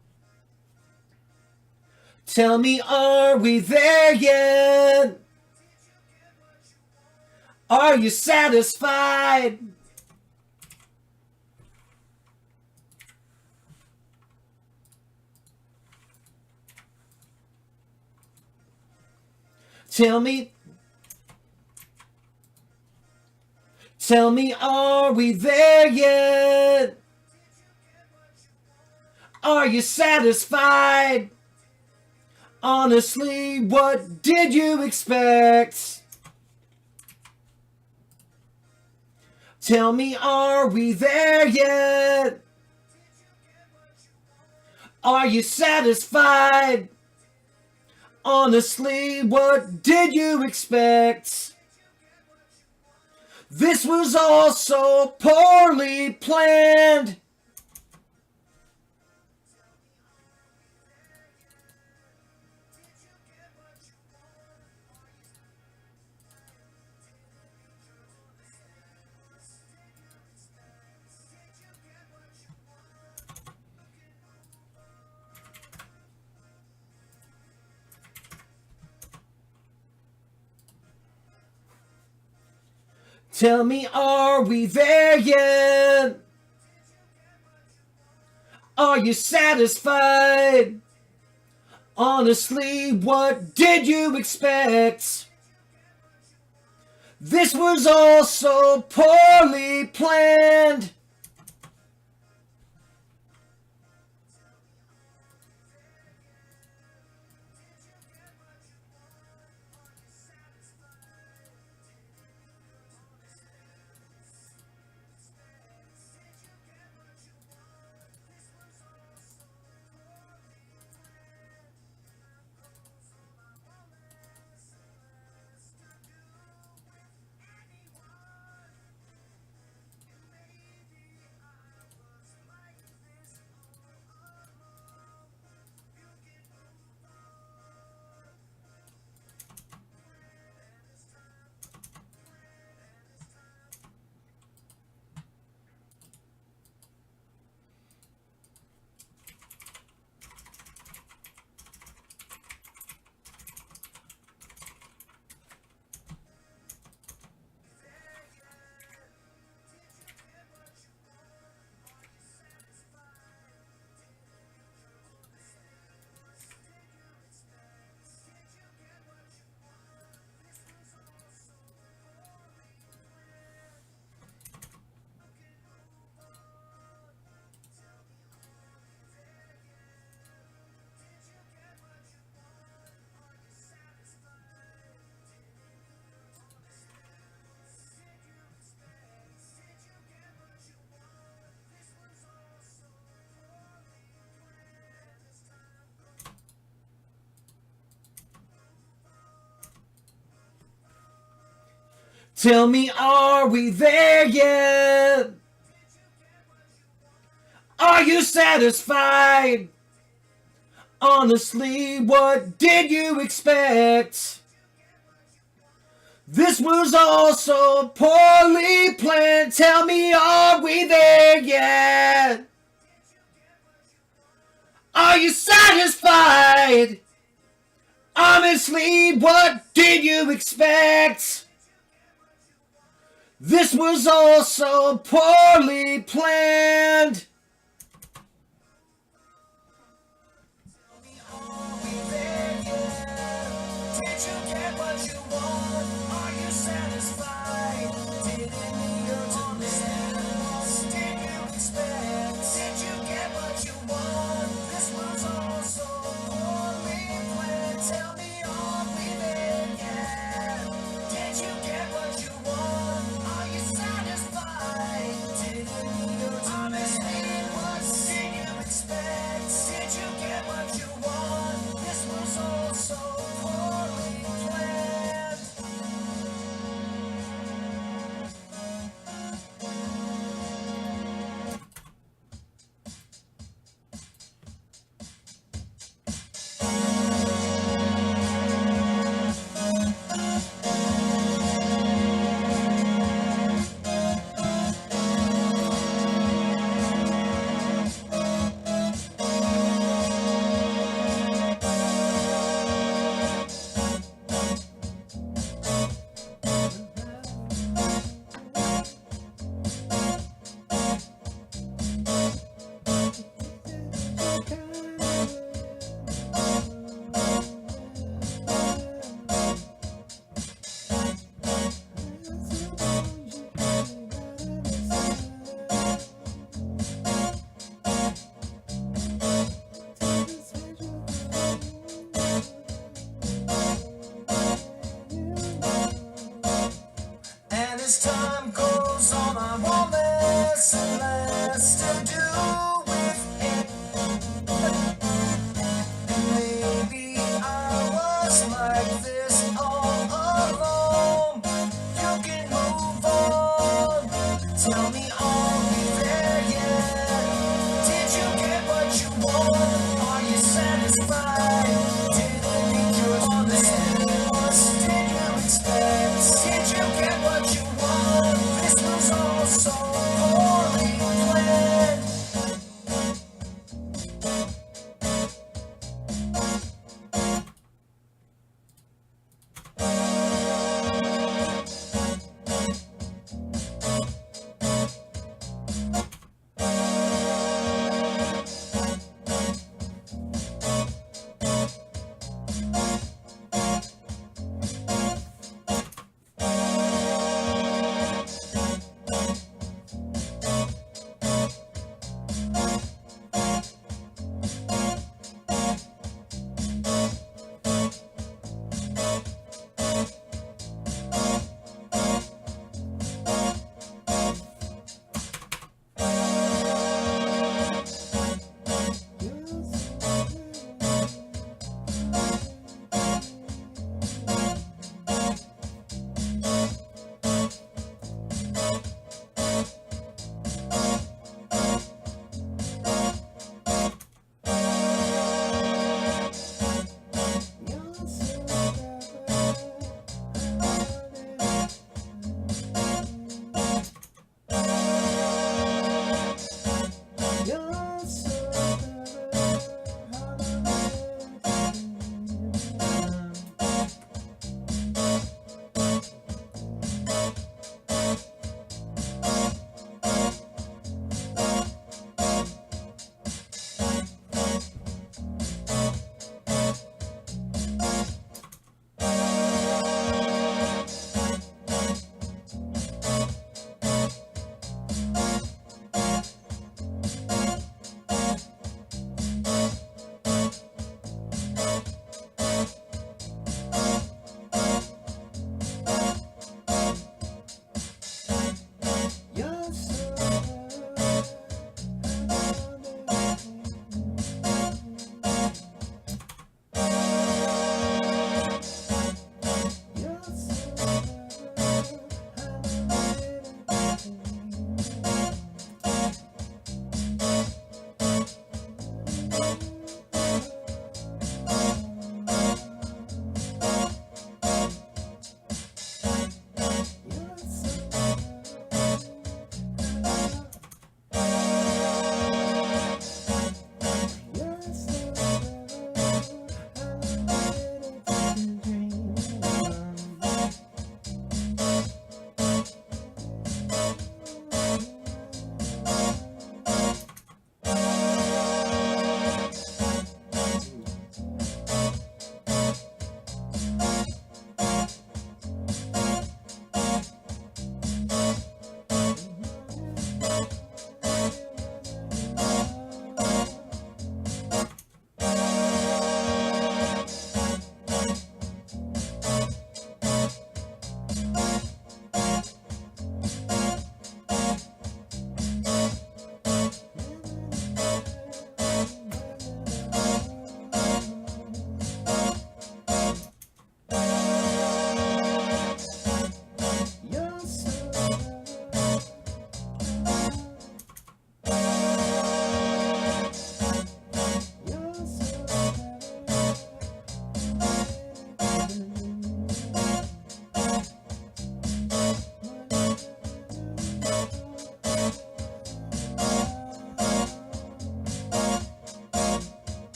This was all so poorly planned. Tell me, are we there yet? Are you satisfied? Tell me, are we there yet? Are you satisfied? Honestly, what did you expect? Tell me, are we there yet? Are you satisfied? Honestly, what did you expect? This was all so poorly planned. Tell me, are we there yet? Are you satisfied? Honestly, what did you expect? This was all so poorly planned. Tell me, are we there yet? Are you satisfied? Honestly, what did you expect? This was all so poorly planned. Tell me, are we there yet? Are you satisfied? Honestly, what did you expect? This was all so poorly planned. Are we there yet? Did you get what you want? Are you satisfied? Didn't you understand? What did you expect? Did you get what you want? This was all so poorly planned. Tell me, are we there yet? Did you get what you want? Are you satisfied? Didn't you understand? What did you expect? Did you get what you want? This was all so poorly planned. And as time goes on, I want less and less to do with it. And maybe I was like this all along. You can move on. Tell me, are we there yet? Did you get what you want? Are you satisfied? Didn't you understand? What did you expect? Did you get what you want? This was all so poorly planned.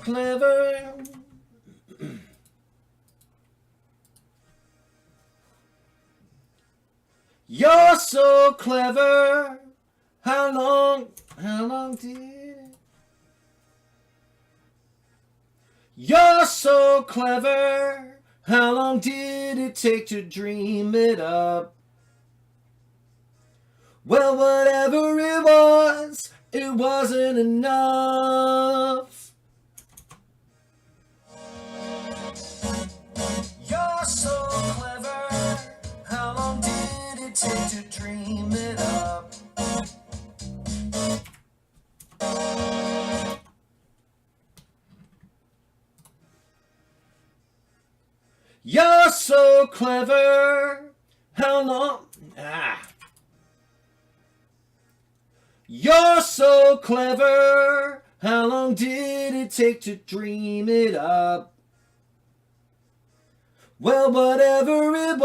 clever. You're so clever. How long did it? You're so clever. How long did it take to dream it up? Well, whatever it wasn't enough. You're so clever. How long did it take to dream it up? You're so clever. How long? You're so clever. How long did it take to dream it up? Well, whatever it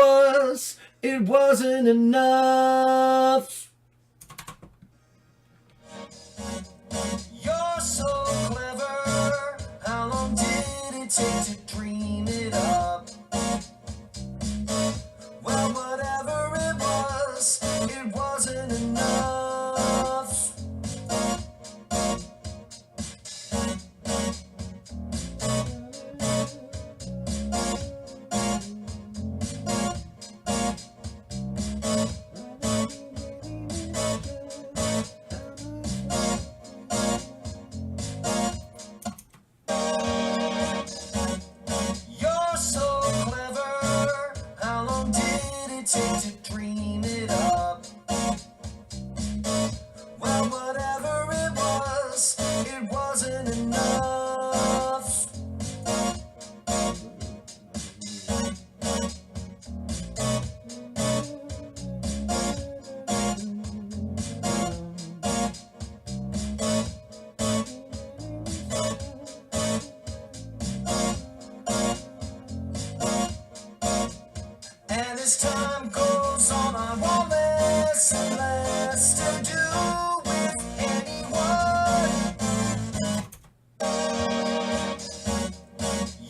wasn't enough. You're so clever. How long did it take to dream it up? Well, whatever it wasn't enough. You're so clever. How long did it take to dream it up? Well, whatever it wasn't enough. And as time goes on, I want less and less to do with anyone.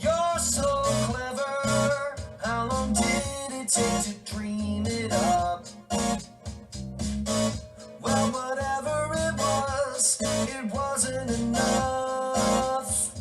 You're so clever. How long did it take to dream it up? Well, whatever it wasn't enough.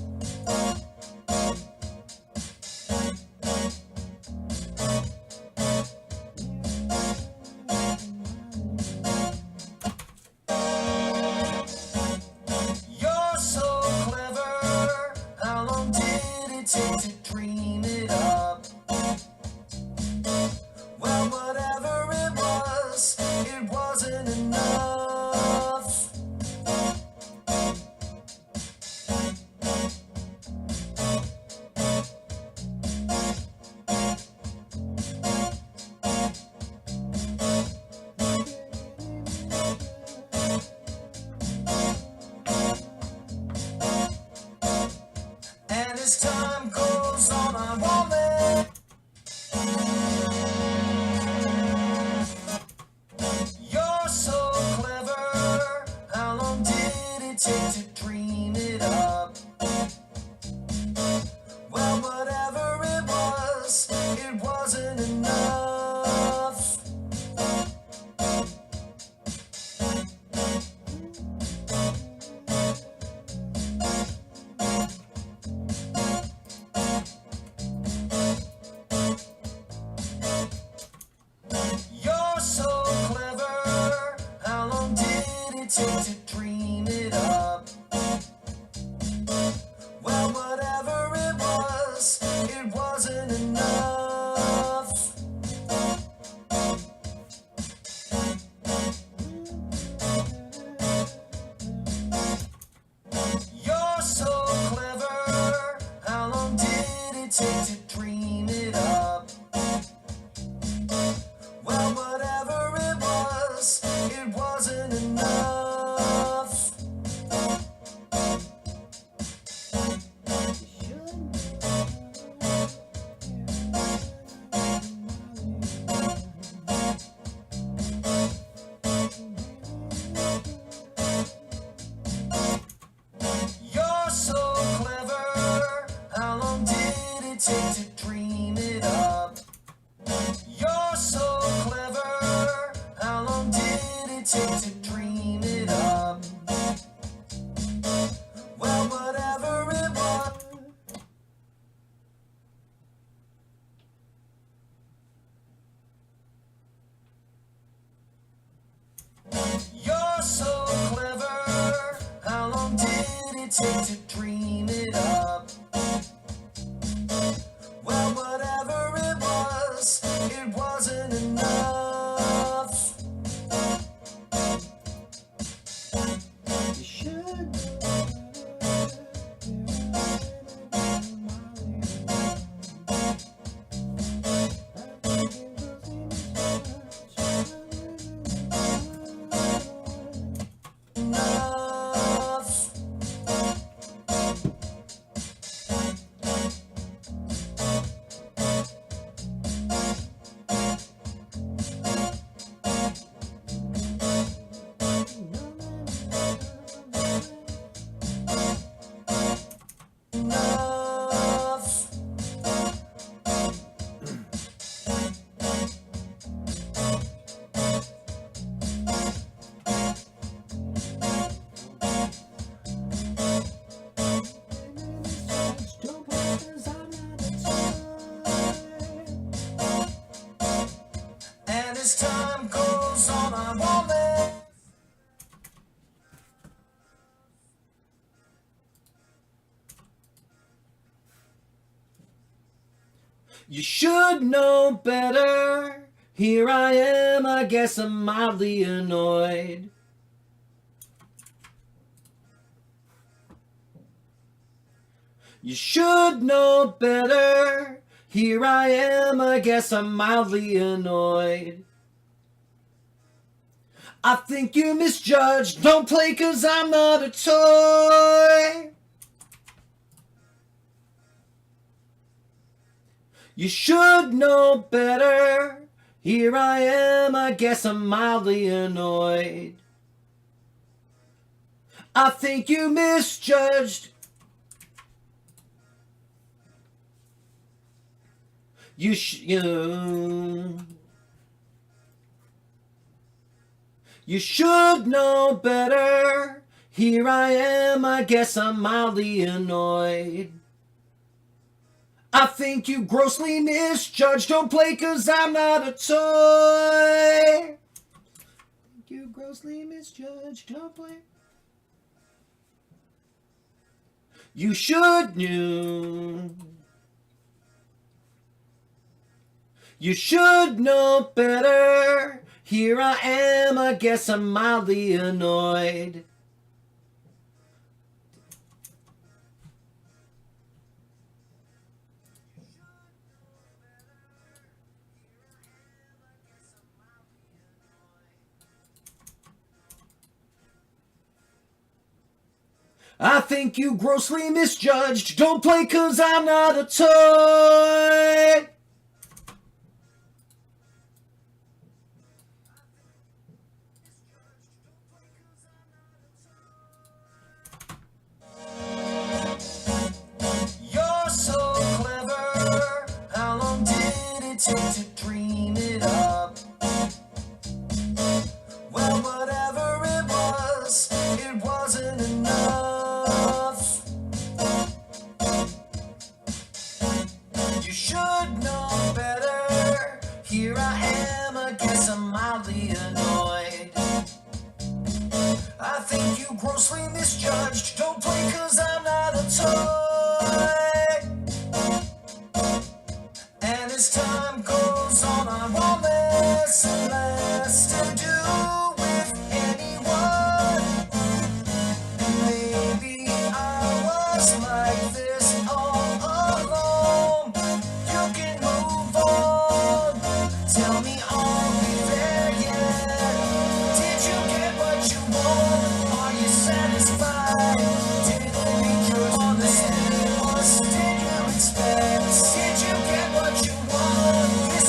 You're so clever. How long did it take to dream it up? Well, whatever it wasn't enough. And as time goes on, I want less. You're so clever. How long did it take to dream it up? Well, whatever it wasn't enough. You're so clever. How long did it take to dream it up? Well, whatever it wasn't enough. take to dream it up? Well, whatever it wasn't enough. You should. And as time goes on, I won't let. You should know better. Here I am, I guess I'm mildly annoyed. You should know better. Here I am, I guess I'm mildly annoyed. I think you misjudged. Don't play 'cause I'm not a toy. You should know better. Here I am, I guess I'm mildly annoyed. I think you misjudged. You should know better. Here I am, I guess I'm mildly annoyed. I think you grossly misjudged. Don't play 'cause I'm not a toy. I think you grossly misjudged. Don't play. You should know. You should know better. Here I am, I guess I'm mildly annoyed. I think you grossly misjudged. Don't play 'cause I'm not a toy. You're so clever. How long did it take to dream it up? Well, whatever it wasn't enough. You should know better. Here I am, I guess I'm mildly annoyed. I think you grossly misjudged. Don't play 'cause I'm not a toy. And as time goes on, I want less and less to do with anyone. Maybe I was like this all along. You can move on. Tell me, are we there yet? Did you get what you want? Are you satisfied? Did it make you understand? What did you expect? Did you get what you want? Is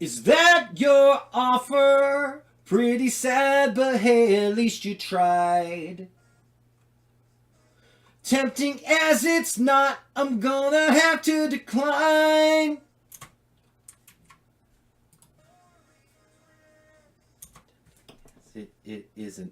Is that your offer? Pretty sad, but hey, at least you tried. Tempting as it's not, I'm gonna have to decline. It isn't.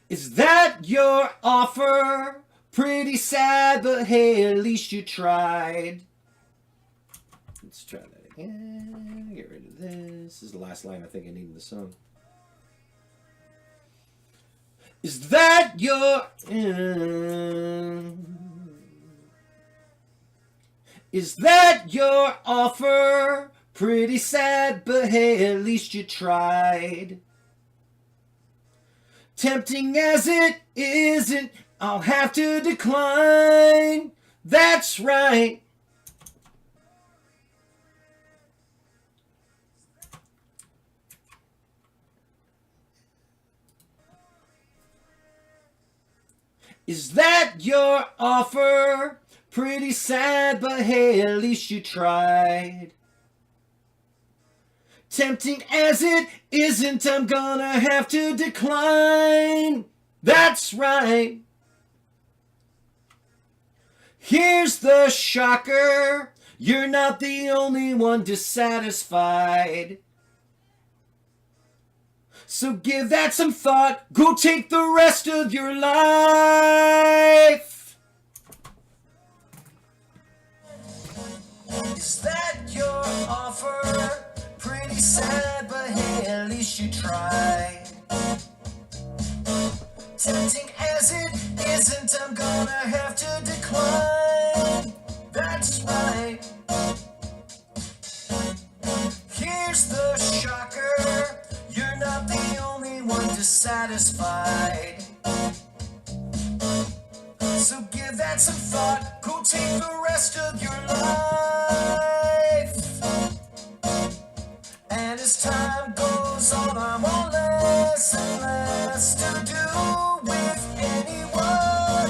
Is that your offer? Pretty sad, but hey, at least you tried. Let's try that again. Get rid of this. This is the last line I think I need in the song. Is that your... Is that your offer? Pretty sad, but hey, at least you tried. Tempting as it isn't, I'll have to decline. That's right. Is that your offer? Pretty sad, but hey, at least you tried. Tempting as it isn't, I'm gonna have to decline. That's right. Here's the shocker. You're not the only one dissatisfied. So give that some thought. Go take the rest of your life. Is that your offer? Pretty sad, but hey, at least you tried. Tempting as it isn't, I'm gonna have to decline. That's right. Here's the shocker. You're not the only one dissatisfied. So give that some thought. Go take the rest of your life. And as time goes on, I want less and less to do with anyone.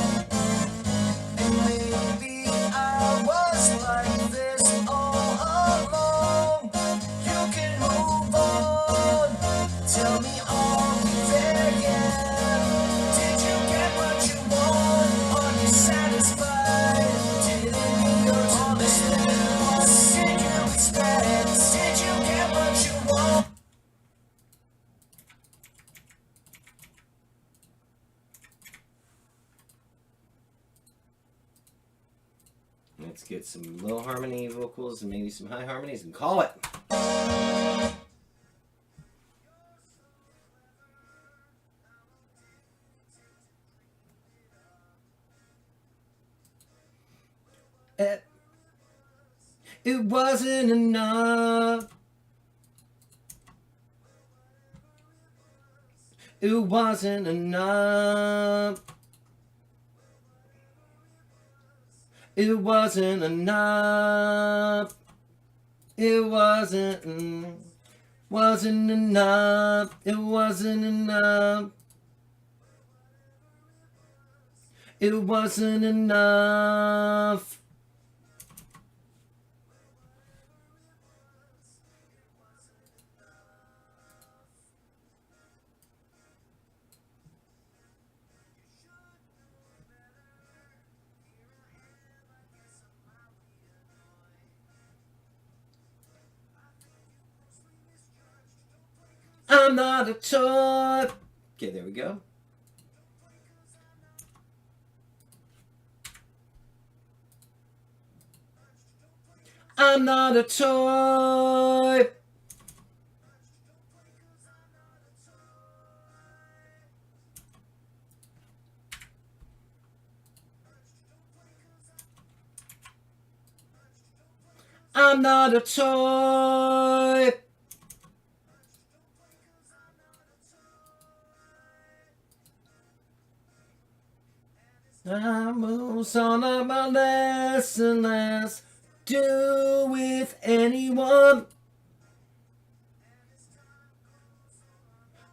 And maybe I was like this all along. You can move on. Tell me, are we there yet? Did you get what you want? Are you satisfied? Did it meet your understand? What did you expect? Did you get what you want? Let's get some low harmony vocals and maybe some high harmonies and call it. It wasn't enough. It wasn't enough. It wasn't enough. It wasn't enough. It wasn't enough. It wasn't enough. I'm not a toy. Okay, there we go. I'm not a toy. I'm not a toy. I moves on about less and less do with anyone.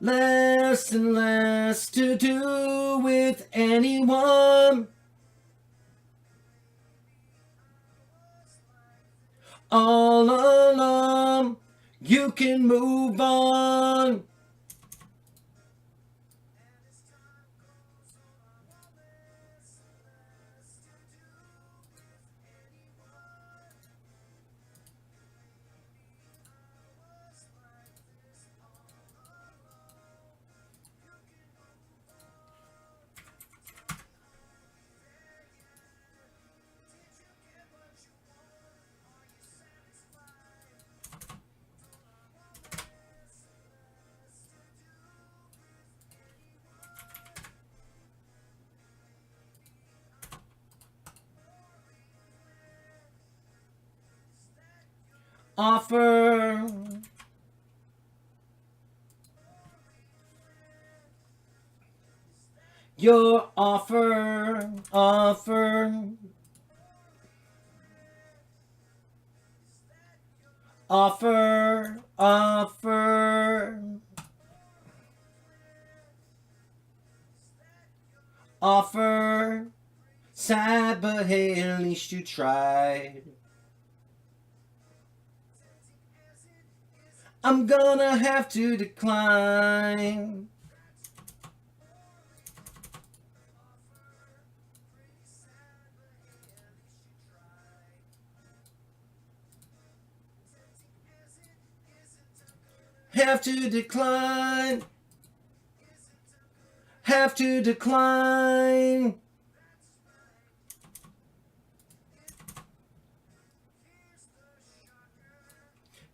less and less to do with anyone. All along, you can move on. Offer your offer, offer, offer, offer, offer. Sad, but hey, at least you tried. I'm gonna have to decline. Have to decline. Have to decline.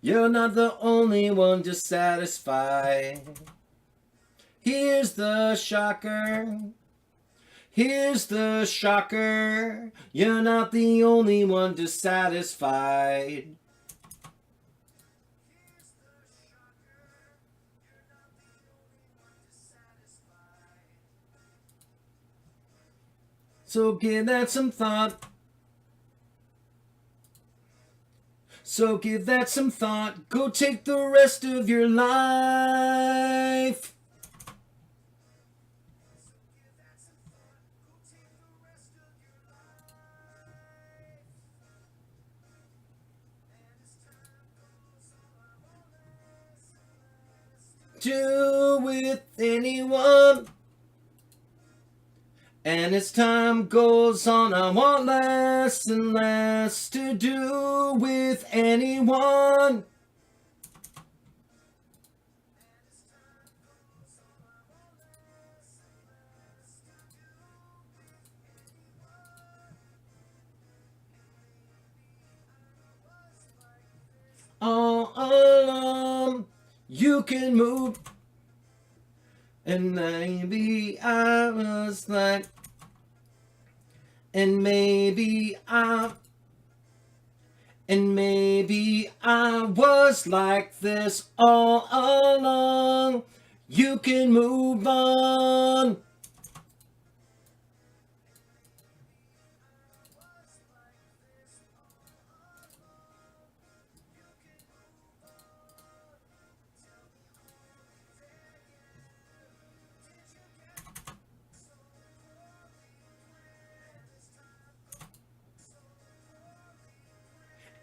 You're not the only one dissatisfied. Here's the shocker. Here's the shocker. You're not the only one dissatisfied. So give that some thought. So give that some thought. Go take the rest of your life. Do with anyone. And as time goes on, I want less and less to do with anyone. All along, you can move. And maybe I was like, and maybe I was like this all along. You can move on.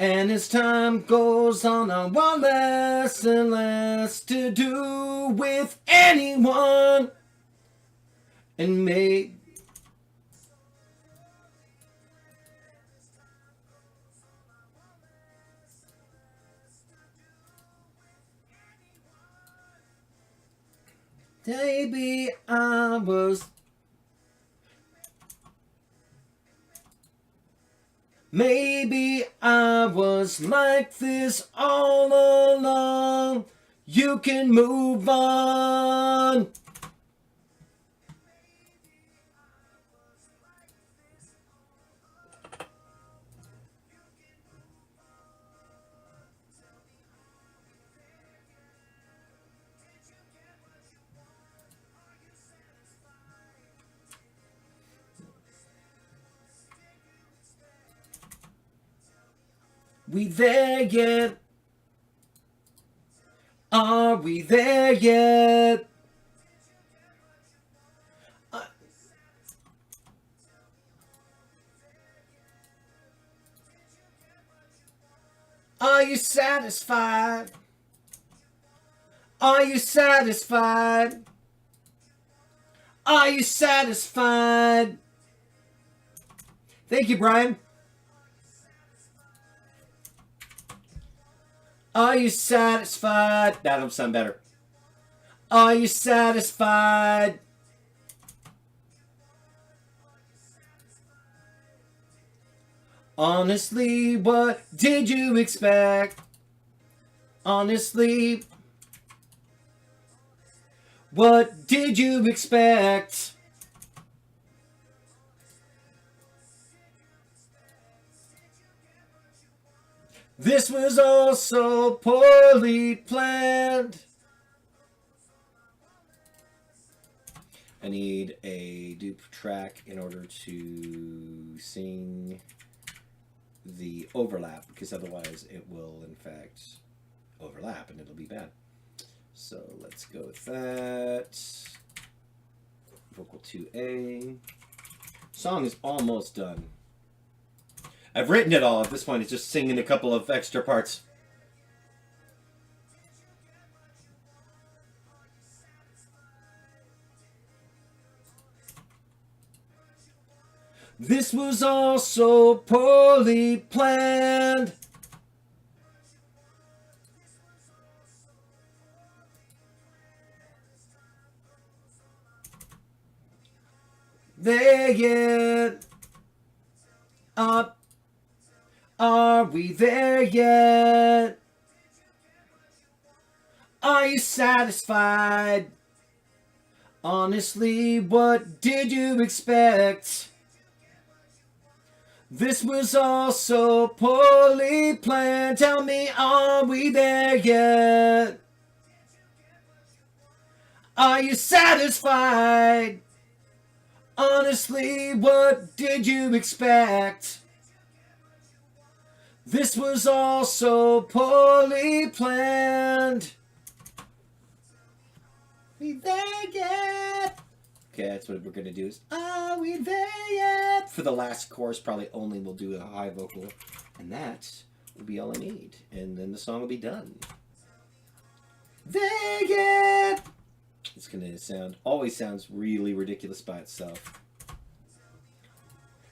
And as time goes on, I want less and less to do with anyone. And maybe I was. Maybe I was like this all along. You can move on. We there yet? Are we there yet? Are you satisfied? Are you satisfied? Are you satisfied? Thank you, Brian. Are you satisfied? That'll sound better. Are you satisfied? Honestly, what did you expect? Honestly, what did you expect? This was all so poorly planned. I need a dupe track in order to sing the overlap, because otherwise it will in fact overlap and it'll be bad. So let's go with that. Vocal 2A. Song is almost done. I've written it all at this point. It's just singing a couple of extra parts. This was all so poorly planned. There yet? Are we there yet? Are you satisfied? Honestly, what did you expect? This was all so poorly planned. Tell me, are we there yet? Are you satisfied? Honestly, what did you expect? This was all so poorly planned. We there yet? Okay, that's what we're gonna do is, are we there yet? For the last chorus, probably only we'll do a high vocal, and that will be all I need, and then the song will be done. There yet? It's gonna always sounds really ridiculous by itself.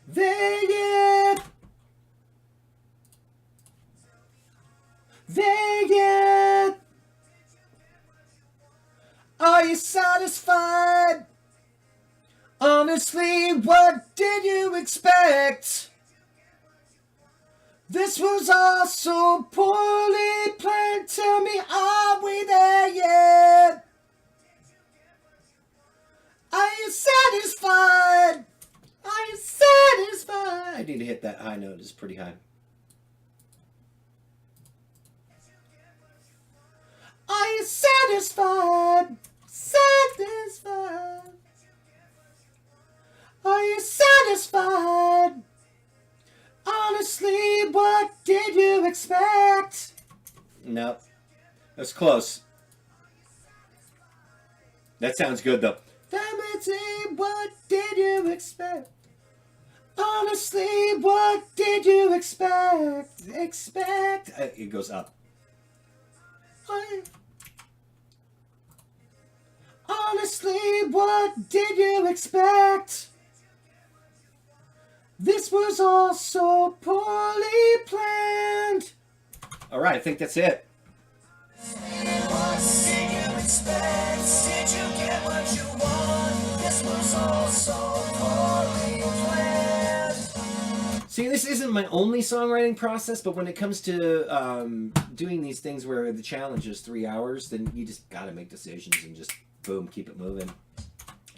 There yet? There yet? Are you satisfied? Honestly, what did you expect? This was all so poorly planned. Tell me, are we there yet? Are you satisfied? Are you satisfied? I need to hit that high note. It's pretty high. Are you satisfied? Satisfied? Are you satisfied? Honestly, what did you expect? Nope. That's close. That sounds good, though. What did you expect? Honestly, what did you expect? It goes up. Honestly, what did you expect? This was all so poorly planned. All right, I think that's it. What did you expect? Did you get what you want? This was all so poorly planned. See, this isn't my only songwriting process, but when it comes to doing these things where the challenge is 3 hours, then you just gotta make decisions and just boom, keep it moving.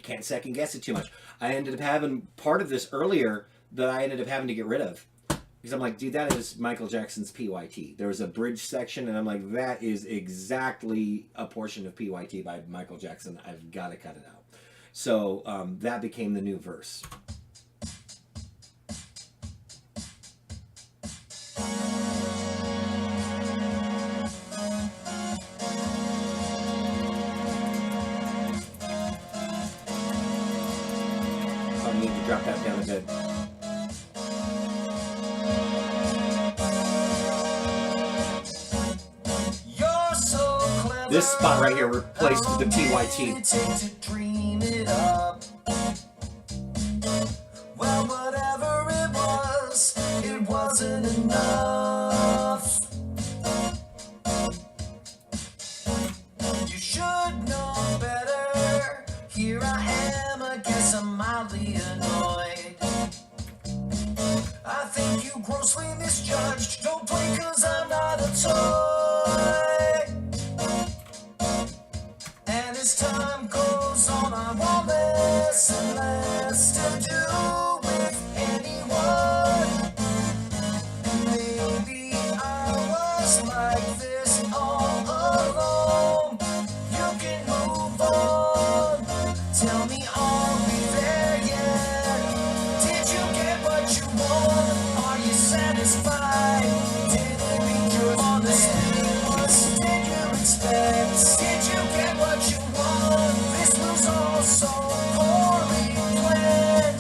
Can't second guess it too much. I ended up having part of this earlier that I ended up having to get rid of. Because I'm like, dude, that is Michael Jackson's PYT. There was a bridge section, and I'm like, that is exactly a portion of PYT by Michael Jackson. I've got to cut it out. So that became the new verse. Probably need to drop that down a bit. This spot right here replaced the TYT. Take to dream it up. Well, whatever it wasn't enough. You should know better. Here I am, I guess I'm mildly annoyed. I think you grossly misjudged. Don't play 'cause I'm not a toy. And as time goes on, I want less and less to do with anyone. And maybe I was like this all along. You can move on. Tell me, are we there yet? Did you get what you want? Are you satisfied? Did it meet your honesty? What did you expect? Did you get what you want? This was all so poorly planned.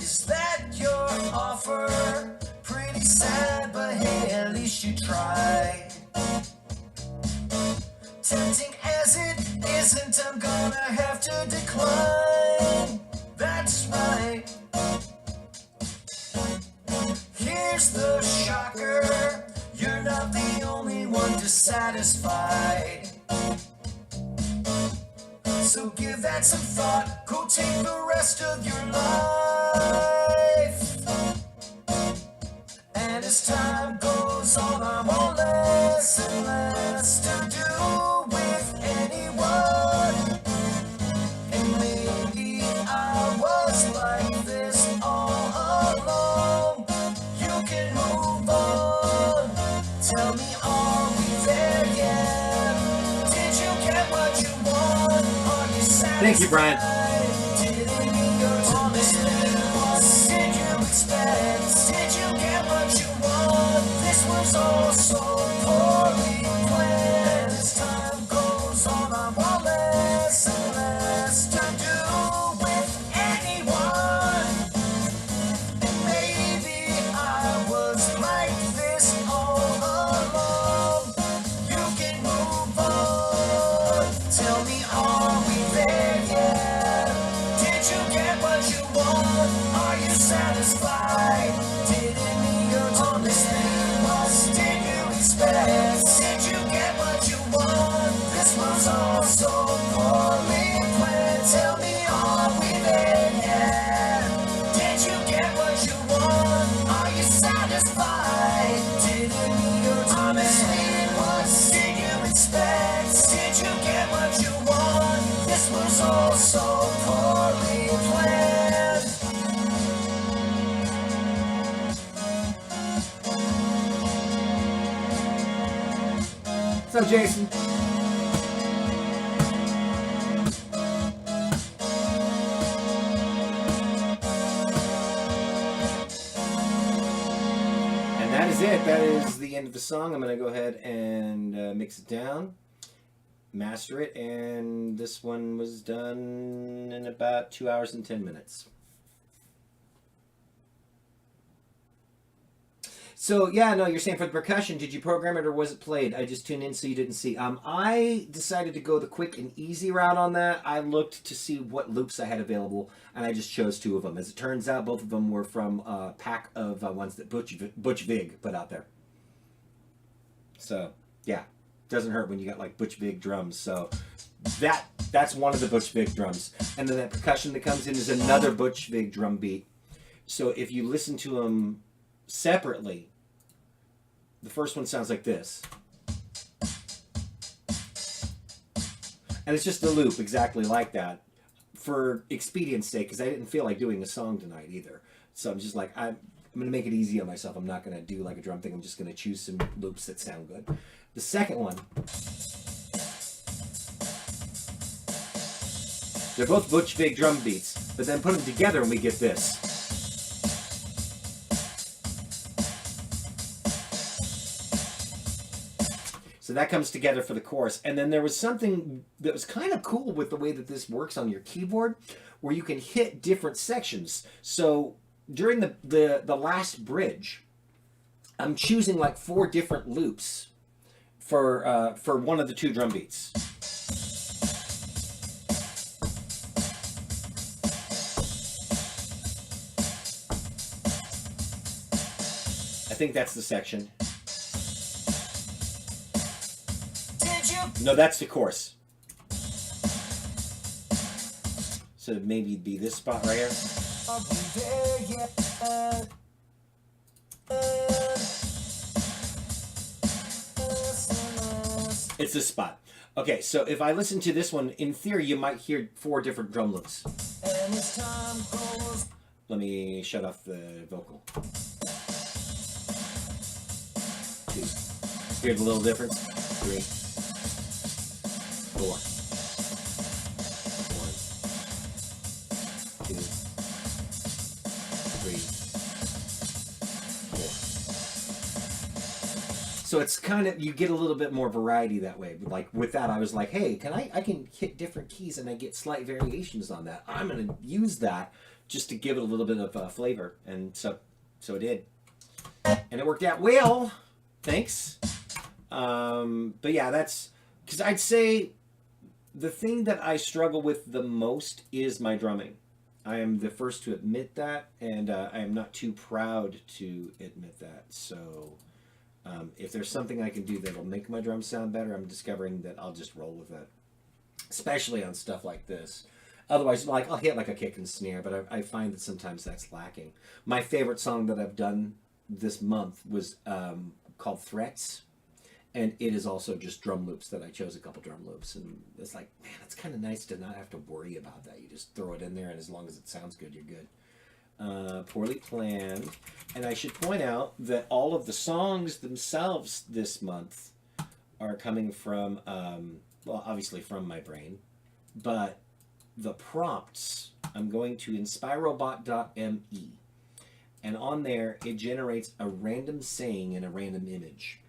Is that your offer? Pretty sad, but hey, at least you tried. Tempting as it isn't, I'm gonna have to decline. That's right. Here's the shocker. You're not the only one dissatisfied. So give that some thought. Go take the rest of your life. And as time goes on, I want less and less to do with anyone. And maybe I was like this all along. You can move on. Tell me, are we there yet? Did you get what you want? Are you satisfied? Thank you, Brian. Did it meet your honesty? What did you expect? Did you get what you want? This was all so poorly planned. As time goes on, I want less and less to do with anyone. And maybe I was like this all along. You can move on. Tell me, are we there yet? Did you get what you want? Are you satisfied? Did it meet your honesty? What did you expect? Did you get what you want? This was all so poorly planned. Tell me, are we there yet? Did you get what you want? Are you satisfied? Did it meet your honesty? What did you expect? Did you get what you want? This was all so poorly planned. So, Jason. And that is it. That is the end of the song. I'm going to go ahead and mix it down, master it, and this one was done in about 2 hours and 10 minutes. So, yeah, no, you're saying for the percussion, did you program it or was it played? I just tuned in so you didn't see. I decided to go the quick and easy route on that. I looked to see what loops I had available, and I just chose 2 of them. As it turns out, both of them were from a pack of ones that Butch Vig put out there. So, yeah, doesn't hurt when you got, like, Butch Vig drums. So, that's one of the Butch Vig drums. And then that percussion that comes in is another Butch Vig drum beat. So, if you listen to them separately, the first one sounds like this. And it's just a loop exactly like that for expedience sake, because I didn't feel like doing a song tonight either. So I'm just like, I'm going to make it easy on myself. I'm not going to do like a drum thing. I'm just going to choose some loops that sound good. The second one, they're both Butch Vig drum beats, but then put them together and we get this. So that comes together for the chorus. And then there was something that was kind of cool with the way that this works on your keyboard, where you can hit different sections. So during the last bridge, I'm choosing like 4 different loops for one of the two drum beats. I think that's the section. No, that's the chorus. So maybe it'd be this spot right here. It's this spot. Okay, so if I listen to this one, in theory, you might hear 4 different drum loops. Let me shut off the vocal. 2. Hear the little difference? 3. 4. 1. 2. 3. 4. So it's kind of, you get a little bit more variety that way. Like with that, I was like, hey, I can hit different keys and I get slight variations on that. I'm going to use that just to give it a little bit of flavor. And so it did. And it worked out well. Thanks. But yeah, that's, because I'd say the thing that I struggle with the most is my drumming. I am the first to admit that, and I am not too proud to admit that. So if there's something I can do that'll make my drums sound better, I'm discovering that I'll just roll with it, especially on stuff like this. Otherwise, like, I'll hit like a kick and snare, but I find that sometimes that's lacking. My favorite song that I've done this month was called Threats. And it is also just drum loops that I chose, a couple drum loops. And it's like, man, it's kind of nice to not have to worry about that. You just throw it in there, and as long as it sounds good, you're good. Poorly Planned. And I should point out that all of the songs themselves this month are coming from, well, obviously from my brain. But the prompts, I'm going to inspirobot.me. And on there, it generates a random saying and a random image.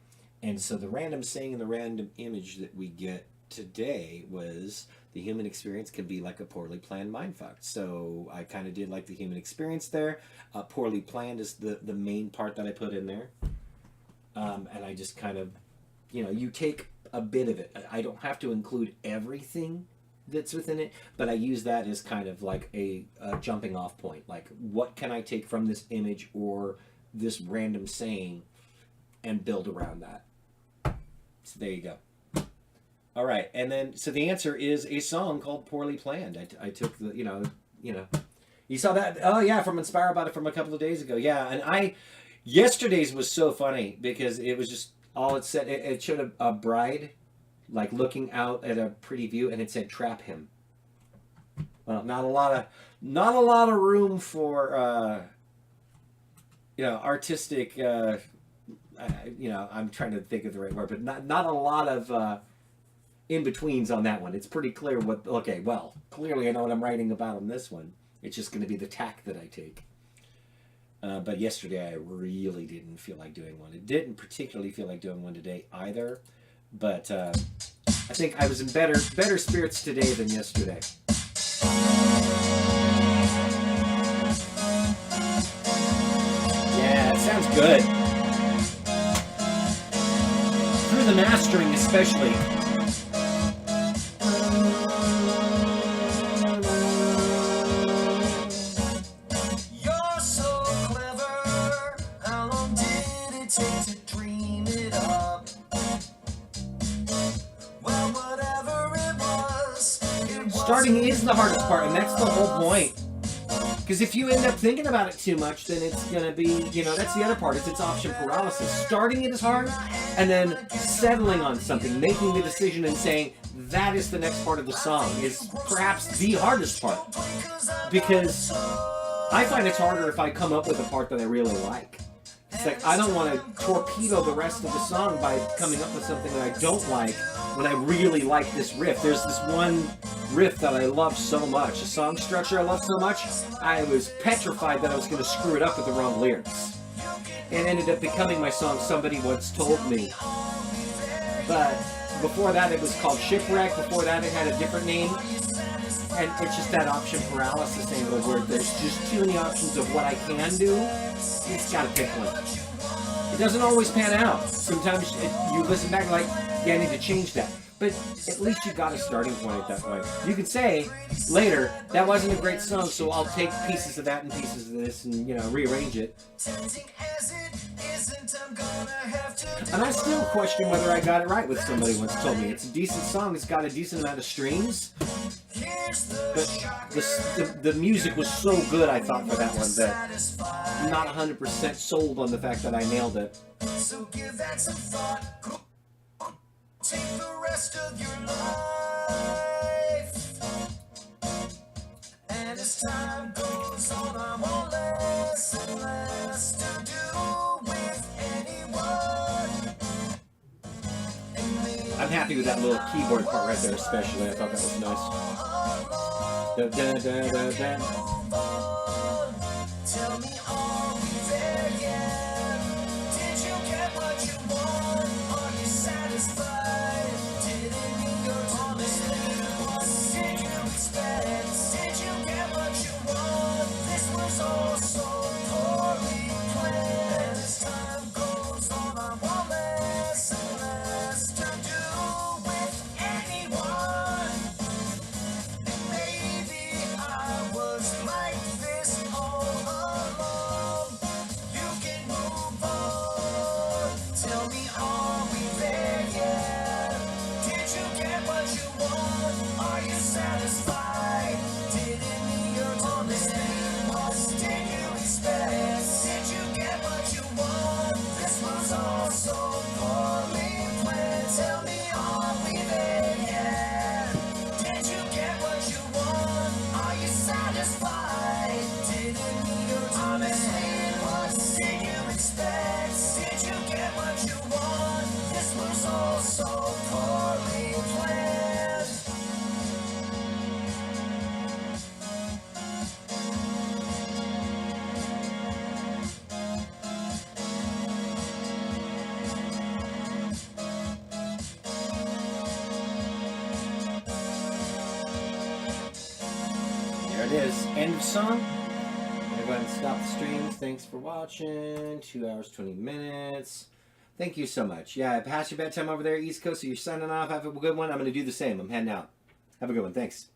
And so the random saying and the random image that we get today was the human experience can be like a poorly planned mindfuck. So I kind of did like the human experience there. Poorly planned is the main part that I put in there. And I just kind of, you know, you take a bit of it. I don't have to include everything that's within it, but I use that as kind of like a jumping off point. Like, what can I take from this image or this random saying and build around that? So there you go. All right, and then so the answer is a song called "Poorly Planned." I took the you know you saw that, oh yeah, from Inspire About It from a couple of days ago. Yeah, and yesterday's was so funny because it was just all it said. It showed a bride like looking out at a pretty view, and it said "Trap him." Well, not a lot of room for artistic. I'm trying to think of the right word, but not a lot of in-betweens on that one. It's pretty clear what, okay, well, clearly I know what I'm writing about on this one. It's just going to be the tack that I take. But yesterday I really didn't feel like doing one. It didn't particularly feel like doing one today either, but I think I was in better spirits today than yesterday. Yeah, it sounds good. Through the mastering especially. You're so clever. How long did it take to dream it up? Well, whatever it was Starting is the hardest part, and that's the whole point. Because if you end up thinking about it too much, then it's going to be, that's the other part. It's option paralysis. Starting it is hard, and then settling on something, making the decision and saying, that is the next part of the song, is perhaps the hardest part. Because I find it's harder if I come up with a part that I really like. It's like, I don't want to torpedo the rest of the song by coming up with something that I don't like when I really like this riff. There's this one riff that I love so much, a song structure I love so much, I was petrified that I was going to screw it up with the wrong lyrics. It ended up becoming my song Somebody Once Told Me. But before that it was called Shipwreck, before that it had a different name. And it's just that option paralysis angle where there's just too many options of what I can do. You just gotta pick one. It doesn't always pan out. Sometimes you listen back like, yeah, I need to change that. But at least you got a starting point that way. You can say later, that wasn't a great song, so I'll take pieces of that and pieces of this and, you know, rearrange it. And I still question whether I got it right with somebody once told me. It's a decent song, it's got a decent amount of streams. But the music was so good, I thought, for that one, that I'm not 100% sold on the fact that I nailed it. So give that some thought. Take the rest of your life. And as time goes on, I'm all less and less to do with anyone. I'm happy with that little keyboard part right there, especially. I thought that was nice. Da, da, da, da, da. Tell me, are we there yet? Did you get what you want? Are you satisfied? Didn't meet your promises. What did you expect? Did you get what you want? This was all so poorly planned. As time goes on, I'm all less and less to do with anyone. Maybe I was like this all along. You can move on. Tell me, are we there yet? Did you get what you want? Are you satisfied? Didn't meet your promises. What did you expect? Did you get what you want? This was all so poorly planned. Tell me, are we there yet? Did you get what you want? Are you satisfied? Didn't meet your promises. What did you expect? Did you get what you want? This was all so poorly planned. There it is. End of song. I'm gonna go ahead and stop the stream. Thanks for watching. 2 hours, 20 minutes. Thank you so much. Yeah, past your bedtime over there, East Coast, so you're signing off. Have a good one. I'm going to do the same. I'm heading out. Have a good one. Thanks.